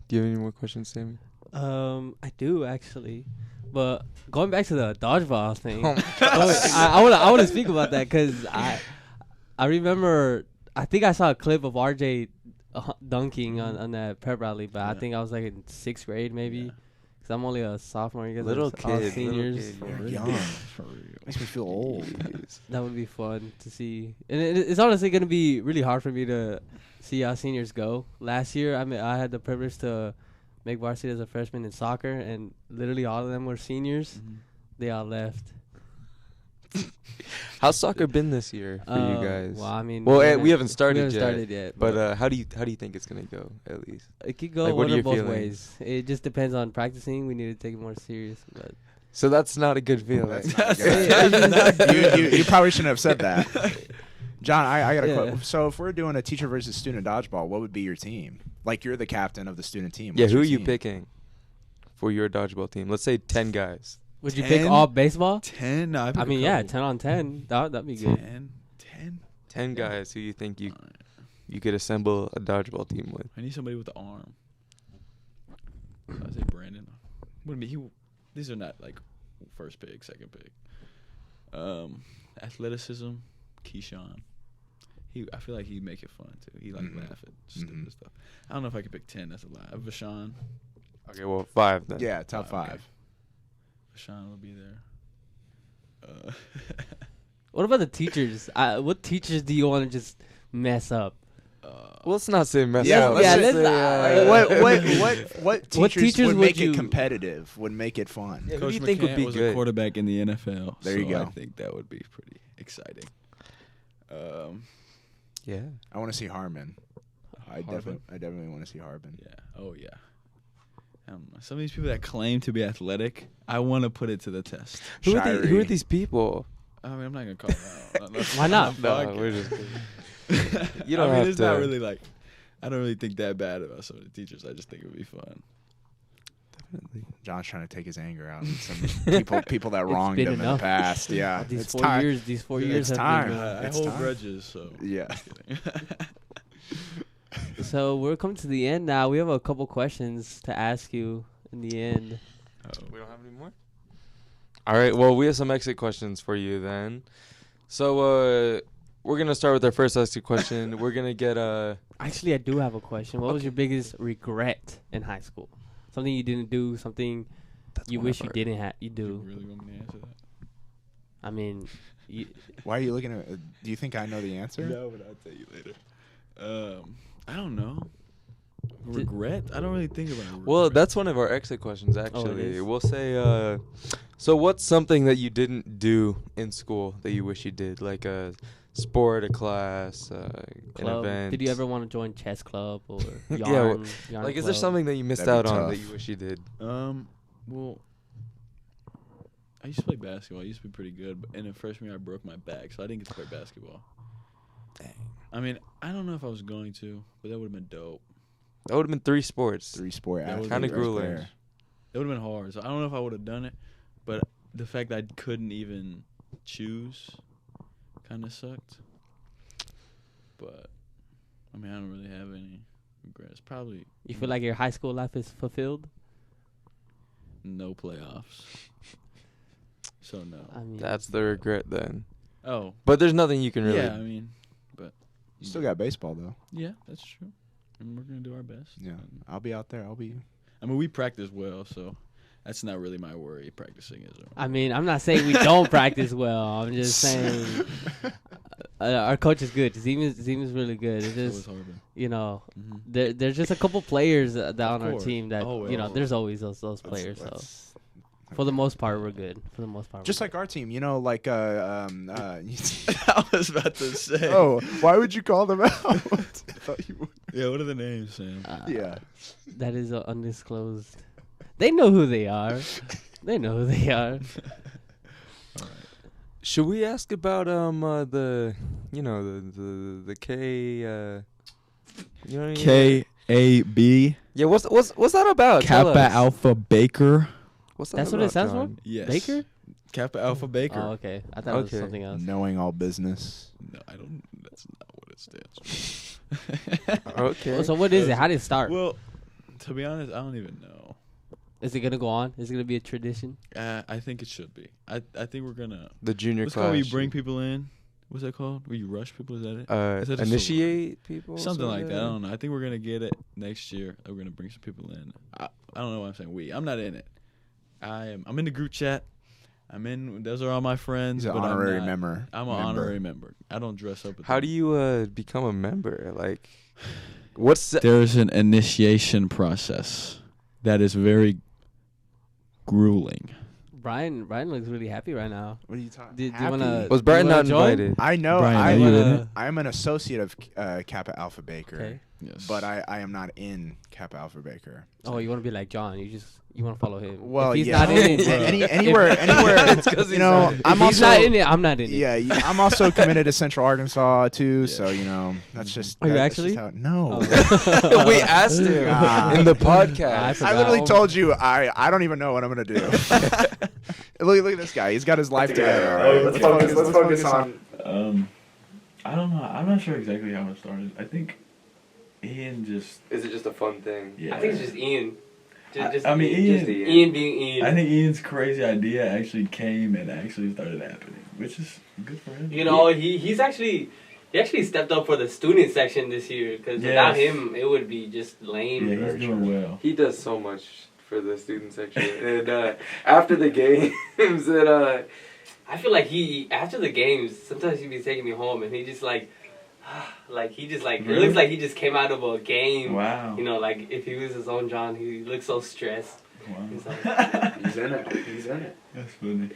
Speaker 3: Do you have any more questions, Sammy?
Speaker 1: I do actually, but going back to the dodgeball thing,
Speaker 3: Oh my
Speaker 1: I want to speak about that because I remember I think I saw a clip of RJ dunking on that prep rally, but I
Speaker 2: Yeah.
Speaker 1: think I was like in 6th grade maybe.
Speaker 2: Yeah.
Speaker 1: Cause I'm only a sophomore. You guys
Speaker 3: Little
Speaker 1: are all
Speaker 3: kid,
Speaker 1: seniors.
Speaker 3: little kid,
Speaker 4: You're
Speaker 3: yeah.
Speaker 4: young.
Speaker 2: For real.
Speaker 4: Makes me feel old.
Speaker 1: That would be fun to see, and it's honestly gonna be really hard for me to see how seniors go. Last year, I had the privilege to make varsity as a freshman in soccer, and literally all of them were seniors.
Speaker 2: Mhm.
Speaker 1: They all left.
Speaker 3: How's soccer been this year for you guys?
Speaker 1: Well, I mean,
Speaker 3: Well,
Speaker 1: we're
Speaker 3: we haven't
Speaker 1: gonna-
Speaker 3: started
Speaker 1: we haven't
Speaker 3: yet,
Speaker 1: started yet,
Speaker 3: But how do you think it's gonna go? At least
Speaker 1: it could go
Speaker 3: like, what
Speaker 1: one
Speaker 3: are
Speaker 1: of
Speaker 3: your
Speaker 1: both
Speaker 3: feelings?
Speaker 1: ways. It just depends on practicing. We need to take it more serious, but
Speaker 3: So that's not a good feeling.
Speaker 4: That's not good. You probably shouldn't have said that. John, I got a question. So if we're doing a teacher versus student dodgeball, what would be your team? Like, you're the captain of the student team.
Speaker 3: Yeah,
Speaker 4: What's
Speaker 3: who
Speaker 4: your
Speaker 3: are you
Speaker 4: team?
Speaker 3: picking for your dodgeball team? Let's say 10 guys.
Speaker 1: Would you
Speaker 2: 10?
Speaker 1: pick all baseball?
Speaker 2: 10? No,
Speaker 1: I mean, yeah, 10 on 10. That'd be good.
Speaker 2: 10?
Speaker 3: 10 guys who you think you could assemble a dodgeball team with.
Speaker 2: I need somebody with the arm. So I say Brandon. Wouldn't be these are not like first pick, second pick. Athleticism, Keyshawn. I feel like he'd make it fun too. He laugh at stupid stuff. I don't know if I could pick 10. That's a lot. Vashawn.
Speaker 3: Okay, well, 5 then.
Speaker 4: Yeah, top 5.
Speaker 2: Okay. Vashawn will be there.
Speaker 1: What about the teachers? What teachers do you want to just mess up?
Speaker 3: Well, let's not say mess
Speaker 4: Yeah,
Speaker 3: up.
Speaker 4: let's
Speaker 3: Let's
Speaker 4: say,
Speaker 3: say,
Speaker 4: what
Speaker 1: What
Speaker 4: teachers
Speaker 1: teachers
Speaker 4: would
Speaker 1: would
Speaker 4: make
Speaker 1: you-
Speaker 4: it competitive? Would make it fun?
Speaker 3: Yeah, who
Speaker 2: Coach
Speaker 3: do you think would
Speaker 2: McCann
Speaker 3: be
Speaker 2: was
Speaker 3: good?
Speaker 2: a quarterback in the NFL.
Speaker 4: There you
Speaker 2: so
Speaker 4: go.
Speaker 2: I think that would be pretty exciting.
Speaker 3: Yeah.
Speaker 4: I want to see Harmon. I
Speaker 2: Harbin?
Speaker 4: definitely want to see Harbin.
Speaker 2: Yeah. Oh yeah. Some of these people that claim to be athletic, I want to put it to the test.
Speaker 3: Who are
Speaker 4: Shirey.
Speaker 3: these people?
Speaker 2: I mean, I'm not gonna call them out.
Speaker 1: Why not?
Speaker 3: No, we're just kidding. You don't
Speaker 2: I mean,
Speaker 3: have
Speaker 2: it's
Speaker 3: to.
Speaker 2: not really like. I don't really think that bad about some of the teachers. I just think it would be fun.
Speaker 4: John's trying to take his anger out on some people that wronged
Speaker 1: been
Speaker 4: him in the
Speaker 1: enough.
Speaker 4: past. Yeah,
Speaker 1: These
Speaker 4: it's
Speaker 1: 4
Speaker 4: time.
Speaker 1: years. These 4 years
Speaker 4: It's
Speaker 1: have
Speaker 4: time.
Speaker 1: been.
Speaker 2: I
Speaker 4: It's
Speaker 2: hold
Speaker 4: time.
Speaker 2: grudges, so.
Speaker 4: Yeah.
Speaker 2: Just kidding.
Speaker 1: So we're coming to the end now. We have a couple questions to ask you in the end.
Speaker 3: We don't have any more? All right. Well, we have some exit questions for you then. So we're going to start with our first exit question. We're going to get
Speaker 1: Actually, I do have a question. What was your biggest regret in high school? Something you didn't do, something you wish you didn't have. You
Speaker 2: Do you
Speaker 1: do.
Speaker 2: really want me to answer that?
Speaker 1: I mean,
Speaker 4: Why are you looking at? Do you think I know the answer?
Speaker 2: No, but I'll tell you later. I don't know. Regret? I don't really think about regret.
Speaker 3: Well, that's one of our exit questions, actually.
Speaker 1: is?
Speaker 3: We'll say, so what's something that you didn't do in school that you wish you did? Like a sport, a class, an
Speaker 1: club.
Speaker 3: event?
Speaker 1: Did you ever want to join chess club or yarn?
Speaker 3: Yeah, well,
Speaker 1: yarn
Speaker 3: Like, is there
Speaker 1: club?
Speaker 3: something that you missed
Speaker 4: That'd be
Speaker 3: out on
Speaker 4: tough.
Speaker 3: that you wish you did?
Speaker 2: Well, I used to play basketball. I used to be pretty good, but in the freshman year, I broke my back, so I didn't get to play basketball.
Speaker 3: Dang.
Speaker 2: I mean, I don't know if I was going to, but that would have been dope.
Speaker 3: That would have been 3 sports.
Speaker 4: 3 sport
Speaker 2: That
Speaker 4: athlete
Speaker 2: was
Speaker 3: Kinda
Speaker 4: right
Speaker 3: grueling.
Speaker 4: there.
Speaker 2: It would have been hard. So I don't know if I would have done it, but the fact that I couldn't even choose kind of sucked. But I mean, I don't really have any regrets. Probably
Speaker 1: You feel like your high school life is fulfilled?
Speaker 2: no playoffs. So no.
Speaker 1: I mean,
Speaker 3: That's the regret then.
Speaker 2: Oh,
Speaker 3: But there's nothing you can really.
Speaker 2: yeah. I mean, but
Speaker 4: You still got baseball though.
Speaker 2: yeah, that's true. And we're gonna do our best.
Speaker 4: Yeah,
Speaker 2: And,
Speaker 4: I'll be out there. I'll be.
Speaker 2: I mean, we practice well, so that's not really my worry. Practicing is.
Speaker 1: I mean, I'm not saying we don't practice well. I'm just saying our coach is good. Zim is really good. It's
Speaker 2: So is
Speaker 1: just,
Speaker 2: Harbin.
Speaker 1: you know,
Speaker 2: Mhm.
Speaker 1: there's just a couple players that on our
Speaker 2: course.
Speaker 1: team that,
Speaker 2: Oh,
Speaker 1: you know,
Speaker 2: well.
Speaker 1: there's always those players. So for the most part, we're good. For the most part,
Speaker 4: Just
Speaker 1: we're
Speaker 4: like our team, you know, like
Speaker 2: I was about to say.
Speaker 4: oh, why would you call them out? I thought you would.
Speaker 2: Yeah. What are the names, Sam?
Speaker 1: good.
Speaker 4: Yeah.
Speaker 1: That is undisclosed. They know who they are. They know who they are.
Speaker 2: All right.
Speaker 3: Should we ask about the the K you know what I mean?
Speaker 2: KAB.
Speaker 3: Yeah, what's that about? Tell
Speaker 2: Kappa
Speaker 3: us.
Speaker 2: Alpha Baker.
Speaker 3: What's that
Speaker 1: That's what it
Speaker 3: about,
Speaker 1: stands for?
Speaker 3: John?
Speaker 2: Yes.
Speaker 1: Baker?
Speaker 2: Kappa Alpha Baker.
Speaker 1: Oh, okay. I thought it was
Speaker 3: Okay.
Speaker 1: something else.
Speaker 4: Knowing all business.
Speaker 2: No, I don't. That's not what it stands for.
Speaker 3: Okay.
Speaker 1: Well, so what is it? How did it start?
Speaker 2: Well, to be honest, I don't even know.
Speaker 1: Is it gonna go on? Is it gonna be a tradition?
Speaker 2: I think it should be. I think we're gonna.
Speaker 3: The junior
Speaker 2: What's it
Speaker 3: class.
Speaker 2: called? Where you bring people in. What's that called? Where you rush people? Is that it? Is that a
Speaker 3: initiate people.
Speaker 2: Something like
Speaker 3: sorta?
Speaker 2: that. I don't know. I think we're gonna get it next year. We're gonna bring some people in. I don't know why I'm saying we. I'm not in it. I'm in the group chat. I'm in. Those are all my friends.
Speaker 4: He's an
Speaker 2: but
Speaker 4: honorary
Speaker 2: I'm not.
Speaker 4: member.
Speaker 2: I'm an honorary member. I don't dress up.
Speaker 3: How do you become a member? Like, what's the,
Speaker 2: There's an initiation process that is very grueling.
Speaker 1: Brian looks really happy right now.
Speaker 4: What are you talking?
Speaker 1: Do you wanna?
Speaker 3: was Brian
Speaker 1: do you wanna
Speaker 3: not
Speaker 1: join?
Speaker 3: invited?
Speaker 4: I know.
Speaker 2: Brian, are you in it?
Speaker 4: I'm an associate of Kappa Alpha Baker.
Speaker 1: Okay.
Speaker 2: Yes.
Speaker 4: but I am not in Kappa Alpha Baker.
Speaker 1: Oh, you want to be like John? You want to follow him?
Speaker 4: Well,
Speaker 1: if he's
Speaker 4: yeah.
Speaker 1: not in it,
Speaker 4: anywhere.
Speaker 3: It's 'cause
Speaker 4: You
Speaker 3: he's
Speaker 4: know,
Speaker 3: not in it.
Speaker 4: I'm
Speaker 1: if he's
Speaker 4: also
Speaker 1: not in it. I'm not in it.
Speaker 4: yeah. I'm also committed to Central Arkansas too. So that's just.
Speaker 1: Are you
Speaker 4: that's
Speaker 1: actually?
Speaker 4: just no.
Speaker 1: Oh.
Speaker 3: We asked him
Speaker 4: Ah.
Speaker 3: in the
Speaker 1: I
Speaker 3: podcast.
Speaker 1: forgot.
Speaker 4: I literally told you I don't even know what I'm gonna do. look at this guy. He's got his life together. All right. Let's focus on.
Speaker 2: I don't know. I'm not sure exactly how it started. I think Ian just.
Speaker 3: Is it just a fun thing?
Speaker 2: Yeah.
Speaker 1: I think it's just Ian.
Speaker 2: I mean, Ian.
Speaker 1: Ian being Ian.
Speaker 2: I think Ian's crazy idea actually came and actually started happening, which is good for him.
Speaker 1: You know, he actually stepped up for the student section this year because without him, it would be just lame.
Speaker 2: Yeah, he's doing well.
Speaker 3: He does so much for the student section. And after the games,
Speaker 1: I feel like after the games, sometimes he'd be taking me home and he just like it looks like he just came out of a game.
Speaker 2: Wow.
Speaker 1: You know, like if he was his own John, he looks so stressed.
Speaker 2: Wow.
Speaker 1: He's like,
Speaker 4: He's in it.
Speaker 2: That's funny.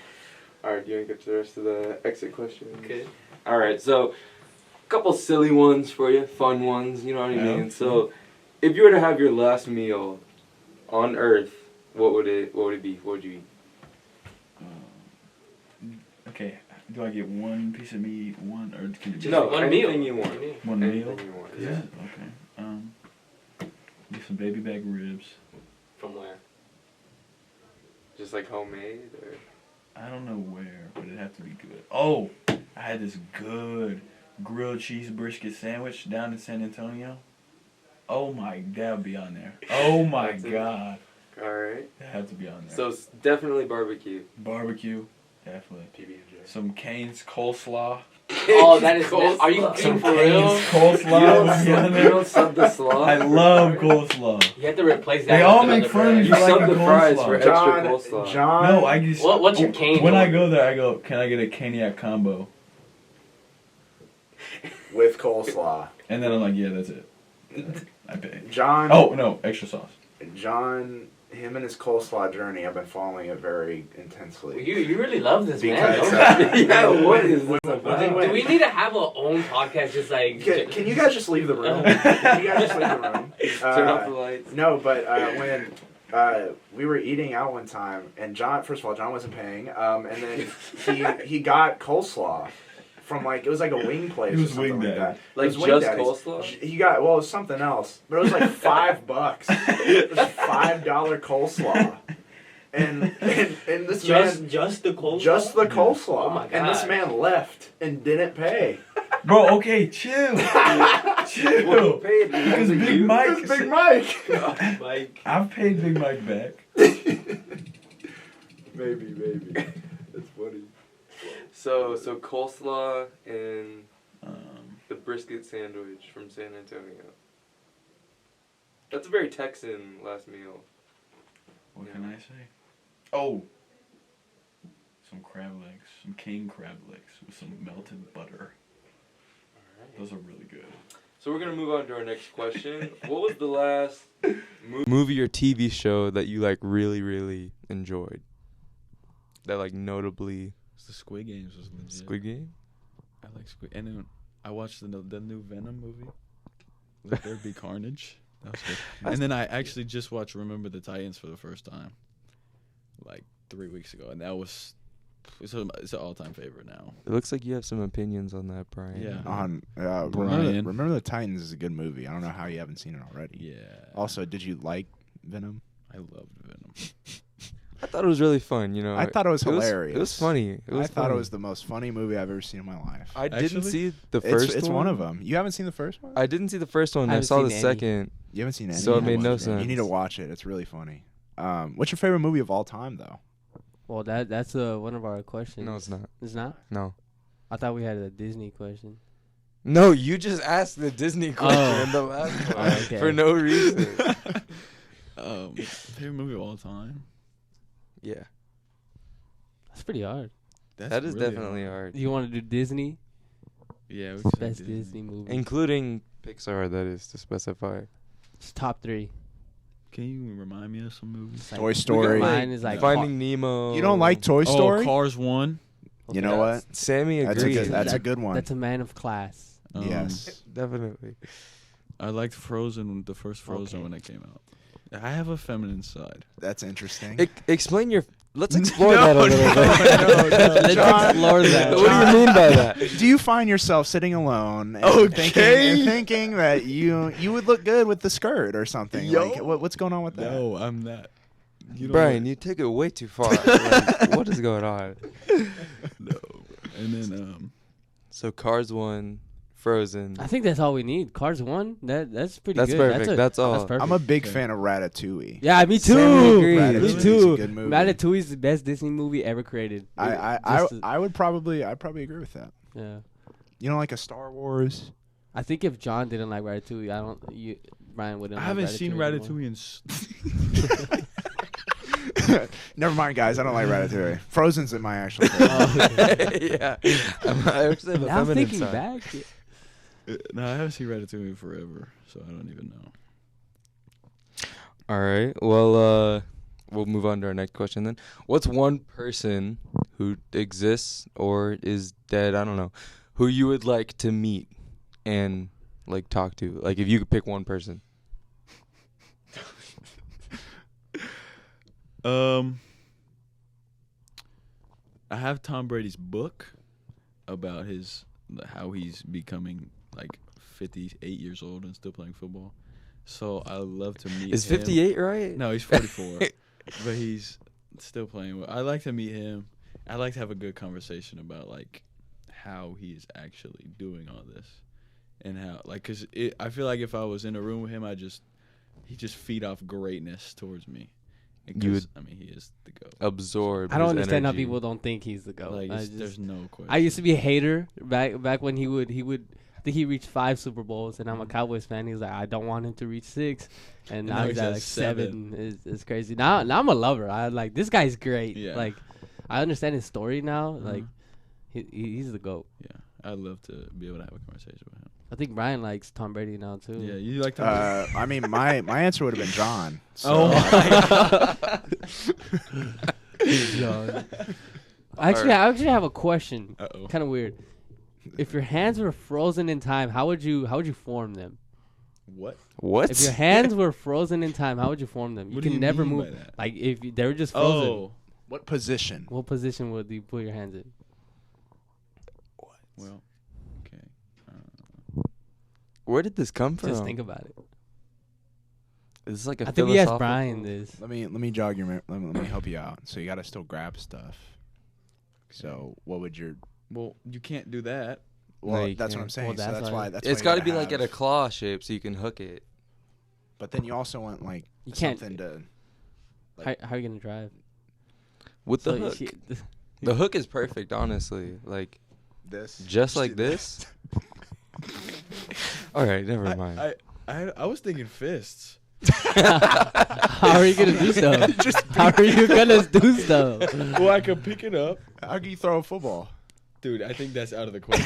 Speaker 3: all right, do you want to get to the rest of the exit questions?
Speaker 1: okay.
Speaker 3: All right, so a couple silly ones for you, fun ones, you know what I mean?
Speaker 2: Yeah.
Speaker 3: So, if you were to have your last meal on Earth, what would it be? What would you eat?
Speaker 2: Okay, do I get one piece of meat, or can it be
Speaker 3: No,
Speaker 1: one
Speaker 3: anything
Speaker 1: meal.
Speaker 3: you want.
Speaker 2: one meal?
Speaker 3: Anything you want.
Speaker 2: Yeah.
Speaker 3: Yeah.
Speaker 2: Okay. Get some baby back ribs.
Speaker 1: From where?
Speaker 3: Just like homemade, or
Speaker 2: I don't know where, but it'd have to be good. Oh, I had this good grilled cheese brisket sandwich down in San Antonio. Oh my, that would be on there. Oh my
Speaker 3: That's it.
Speaker 2: God.
Speaker 3: all right.
Speaker 2: That had to be on there.
Speaker 3: So it's definitely barbecue.
Speaker 2: Barbecue, definitely.
Speaker 3: PB&J.
Speaker 2: Some Cane's coleslaw.
Speaker 1: Oh, that is.
Speaker 3: Coleslaw.
Speaker 1: Are you
Speaker 2: Some
Speaker 1: being for real?
Speaker 2: Cane's coleslaw. would be on
Speaker 3: You
Speaker 2: there.
Speaker 3: don't sub the slaw.
Speaker 2: I love coleslaw.
Speaker 1: You have to replace that.
Speaker 2: They
Speaker 1: with
Speaker 2: all
Speaker 1: another
Speaker 2: make fun of
Speaker 1: bread.
Speaker 2: you
Speaker 3: You
Speaker 2: for
Speaker 3: sub
Speaker 2: like
Speaker 3: the
Speaker 2: a
Speaker 3: fries
Speaker 2: coleslaw.
Speaker 3: for extra coleslaw.
Speaker 4: John.
Speaker 2: No, I just.
Speaker 1: What's your cane?
Speaker 2: When I
Speaker 1: order?
Speaker 2: go there, I go, can I get a caniac combo?
Speaker 4: with coleslaw.
Speaker 2: And then I'm like, yeah, that's it. I pay.
Speaker 4: John.
Speaker 2: Oh, no, extra sauce.
Speaker 4: John. Him and his coleslaw journey. I've been following it very intensely.
Speaker 1: You really love this, man.
Speaker 4: Because,
Speaker 1: don't you?
Speaker 3: Yeah, what is this
Speaker 1: Do
Speaker 3: about?
Speaker 1: we need to have our own podcast? Just like
Speaker 4: Can you guys just leave the room? Can you guys just leave the room?
Speaker 3: Turn off the lights.
Speaker 4: No, but when we were eating out one time, and John, first of all, John wasn't paying, and then he got coleslaw from it was like a wing place
Speaker 2: It was
Speaker 4: or something
Speaker 2: Wing
Speaker 4: like
Speaker 2: Daddy.
Speaker 4: that.
Speaker 3: Like
Speaker 4: It was Wing
Speaker 3: just
Speaker 4: Daddy's.
Speaker 3: coleslaw?
Speaker 4: He got it was something else, but it was like $5. It was $5 coleslaw, and this man
Speaker 1: just the coleslaw.
Speaker 4: just the coleslaw,
Speaker 1: Oh my
Speaker 4: and this
Speaker 1: God.
Speaker 4: man left and didn't pay.
Speaker 2: Bro, okay, chill. Chill.
Speaker 3: Well, who paid?
Speaker 2: Because
Speaker 3: Was it
Speaker 2: Big
Speaker 3: you?
Speaker 2: Mike.
Speaker 4: It was Big Mike.
Speaker 1: Like
Speaker 2: I've paid Big Mike back.
Speaker 3: Maybe. That's funny. So coleslaw and the brisket sandwich from San Antonio. That's a very Texan last meal.
Speaker 2: What can I say? Oh. Some crab legs. Some king crab legs with some melted butter. Those are really good.
Speaker 3: So we're gonna move on to our next question. What was the last movie or TV show that you really, really enjoyed? That notably
Speaker 2: The Squid Games was legit.
Speaker 3: Squid Game?
Speaker 2: I like Squid. And then I watched the new Venom movie. Let There Be Carnage. That was good. And then I actually just watched Remember the Titans for the first time, 3 weeks ago, and that was it's an all-time favorite now.
Speaker 3: It looks like you have some opinions on that, Brian.
Speaker 2: Yeah.
Speaker 4: Remember,
Speaker 2: Brian.
Speaker 4: the Titans is a good movie. I don't know how you haven't seen it already.
Speaker 2: Yeah.
Speaker 4: Also, did you like Venom?
Speaker 2: I loved Venom.
Speaker 3: I thought it was really fun,
Speaker 4: I thought it was hilarious.
Speaker 3: It was funny.
Speaker 4: I thought it was the most funny movie I've ever seen in my life.
Speaker 3: I didn't
Speaker 2: Actually?
Speaker 3: see the first one.
Speaker 4: It's one of them. You haven't seen the first one?
Speaker 3: I didn't see the first one.
Speaker 1: I
Speaker 3: I
Speaker 1: haven't
Speaker 3: saw the
Speaker 1: seen any.
Speaker 3: second.
Speaker 4: You haven't seen any?
Speaker 3: So it
Speaker 4: You
Speaker 3: made no
Speaker 4: watched it.
Speaker 3: sense.
Speaker 4: You need to watch it. It's really funny. What's your favorite movie of all time, though?
Speaker 1: well, that's one of our questions.
Speaker 3: No, it's not.
Speaker 1: It's not.
Speaker 3: No.
Speaker 1: I thought we had a Disney question.
Speaker 3: No, you just asked the Disney question in the last one
Speaker 1: Okay.
Speaker 3: for no reason.
Speaker 2: Favorite movie of all time?
Speaker 3: Yeah,
Speaker 1: That's pretty hard.
Speaker 3: that is
Speaker 2: really
Speaker 3: definitely hard.
Speaker 1: You want to do Disney?
Speaker 2: Yeah, we could say
Speaker 1: Best Disney movie.
Speaker 3: Including Pixar, that is to specify.
Speaker 1: It's top 3.
Speaker 2: Can you remind me of some movies?
Speaker 1: It's like-
Speaker 4: Toy Story.
Speaker 1: Mine is like
Speaker 3: Finding Nemo.
Speaker 4: You don't like Toy Story?
Speaker 2: Oh, Cars 1.
Speaker 4: You know what?
Speaker 3: Sammy
Speaker 4: That's a
Speaker 3: agrees.
Speaker 4: good. That's a good one.
Speaker 1: That's a man of class.
Speaker 4: Yes.
Speaker 3: Definitely.
Speaker 2: I liked Frozen, the first Frozen
Speaker 1: Okay.
Speaker 2: when it came out. I have a feminine side.
Speaker 4: That's interesting.
Speaker 3: Explain your. Let's explore that a little bit.
Speaker 1: Let's
Speaker 4: John,
Speaker 1: explore that.
Speaker 3: What do you mean by that?
Speaker 4: Do you find yourself sitting alone and
Speaker 2: Okay.
Speaker 4: thinking that you would look good with the skirt or something?
Speaker 2: Yo.
Speaker 4: Like, what's going on with that?
Speaker 2: No, I'm not. You don't
Speaker 3: Brian,
Speaker 2: know-
Speaker 3: you take it way too far. Like, what is going on?
Speaker 2: No. And then
Speaker 3: So Cars 1, Frozen.
Speaker 1: I think that's all we need. Cars 1. That's pretty
Speaker 3: That's
Speaker 1: good.
Speaker 3: perfect. That's all.
Speaker 1: That's perfect.
Speaker 4: I'm a big
Speaker 2: Okay.
Speaker 4: fan of Ratatouille.
Speaker 1: Yeah, me
Speaker 3: Same,
Speaker 1: too.
Speaker 3: agree.
Speaker 1: Me
Speaker 4: Ratatouille's
Speaker 1: too.
Speaker 4: a good movie.
Speaker 1: Ratatouille's the best Disney movie ever created.
Speaker 4: I'd probably agree with that.
Speaker 1: Yeah.
Speaker 4: You know, like a Star Wars.
Speaker 1: I think if John didn't like Ratatouille, Brian wouldn't.
Speaker 2: I
Speaker 1: like
Speaker 2: haven't seen
Speaker 1: anymore.
Speaker 2: Ratatouille in.
Speaker 4: Never mind, guys. I don't like Ratatouille. Frozen's in my actual favorite.
Speaker 3: Yeah. I actually have a
Speaker 1: Now I'm
Speaker 3: feminine
Speaker 1: thinking
Speaker 3: side.
Speaker 1: back.
Speaker 2: No, I haven't seen Ratatouille in forever, so I don't even know.
Speaker 3: All right. Well, we'll move on to our next question then. What's one person who exists or is dead, I don't know, who you would like to meet and like talk to? Like if you could pick one person.
Speaker 2: I have Tom Brady's book about how he's becoming like 58 years old and still playing football. So I love to meet.
Speaker 3: Is
Speaker 2: him.
Speaker 3: 58 right?
Speaker 2: No, he's 44, but he's still playing well. I like to meet him. I like to have a good conversation about like how he is actually doing all this and how because I feel like if I was in a room with him, he just feed off greatness towards me.
Speaker 3: You would-
Speaker 2: I mean, he is the GOAT.
Speaker 3: Absorb.
Speaker 1: I don't
Speaker 3: his
Speaker 1: understand how
Speaker 3: energy.
Speaker 1: people don't think he's the GOAT.
Speaker 2: Like there's no question.
Speaker 1: I used to be a hater back when he would. I think he reached 5 Super Bowls, and I'm a Cowboys fan. He was like, I don't want him to reach 6, and now he's at like 7. It's crazy. Now I'm a lover. I like this guy's great.
Speaker 2: Yeah.
Speaker 1: Like I understand his story now.
Speaker 2: Mhm.
Speaker 1: Like he's the GOAT.
Speaker 2: Yeah, I'd love to be able to have a conversation with him.
Speaker 1: I think Brian likes Tom Brady now too.
Speaker 2: Yeah, you like Tom Brady?
Speaker 4: I mean, my answer would have been John. So.
Speaker 2: Oh
Speaker 1: John. I actually have a question.
Speaker 2: Uh-oh.
Speaker 1: Kind of weird. If your hands were frozen in time, how would you form them?
Speaker 2: What?
Speaker 3: What?
Speaker 1: If your hands were frozen in time, how would you form them? You
Speaker 2: What do
Speaker 1: can
Speaker 2: you
Speaker 1: never
Speaker 2: mean
Speaker 1: move.
Speaker 2: by that?
Speaker 1: Like if they were just frozen.
Speaker 2: Oh,
Speaker 4: What position?
Speaker 1: What position would you put your hands in?
Speaker 2: well, okay.
Speaker 3: Where did this come from?
Speaker 1: Just think about it.
Speaker 3: Is this like a
Speaker 1: I think we asked
Speaker 3: philosophical-
Speaker 1: Brian this.
Speaker 4: Let me jog your let me help you out. So you got to still grab stuff. So what would your
Speaker 2: Well, you can't do that.
Speaker 4: well?
Speaker 3: No, you
Speaker 4: that's what
Speaker 3: can't.
Speaker 4: I'm saying.
Speaker 1: Well,
Speaker 4: so
Speaker 1: that's
Speaker 4: that's
Speaker 1: why-
Speaker 4: why. That's
Speaker 3: It's
Speaker 4: got
Speaker 3: got to be like at a claw shape so you can hook it.
Speaker 4: But then you also want like
Speaker 1: You can't.
Speaker 4: something to.
Speaker 1: How are you gonna drive?
Speaker 3: With the
Speaker 1: So
Speaker 3: hook.
Speaker 1: you-
Speaker 3: The hook is perfect, honestly. Like,
Speaker 4: This
Speaker 3: just like this. All right, never mind.
Speaker 2: I was thinking fists.
Speaker 1: How are you gonna do stuff? How are you gonna do stuff?
Speaker 2: Well, I could pick it up.
Speaker 4: How can you throw a football?
Speaker 2: Dude, I think that's out of the question.